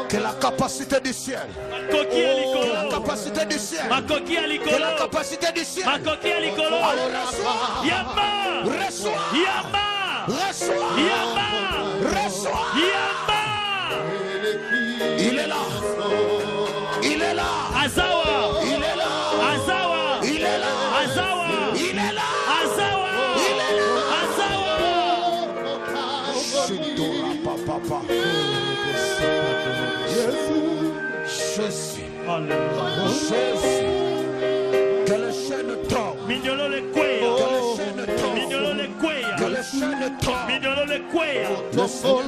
C: que la capacité du ciel. Que la capacité du ciel. Que la capacité du ciel. Allez, reçois.
B: Yamba.
C: Reçois.
B: Yamba.
C: Reçois.
B: Yamba.
C: Reçois.
B: Yamba.
C: Il est là. Il est là.
B: Azawa.
C: Il est là.
B: Azawa.
C: Il est là.
B: Azawa.
C: Il est là.
B: Azawa.
C: Il est là.
B: Azawa.
C: Shindora papa. Jésus. Jésus. Que les chaînes tombent.
B: Mignolo le cuello.
C: Que les chaînes tombent.
B: Mignolo le cuello.
C: Que les chaînes tombent.
B: Mignolo le cuello.
C: Le Seigneur.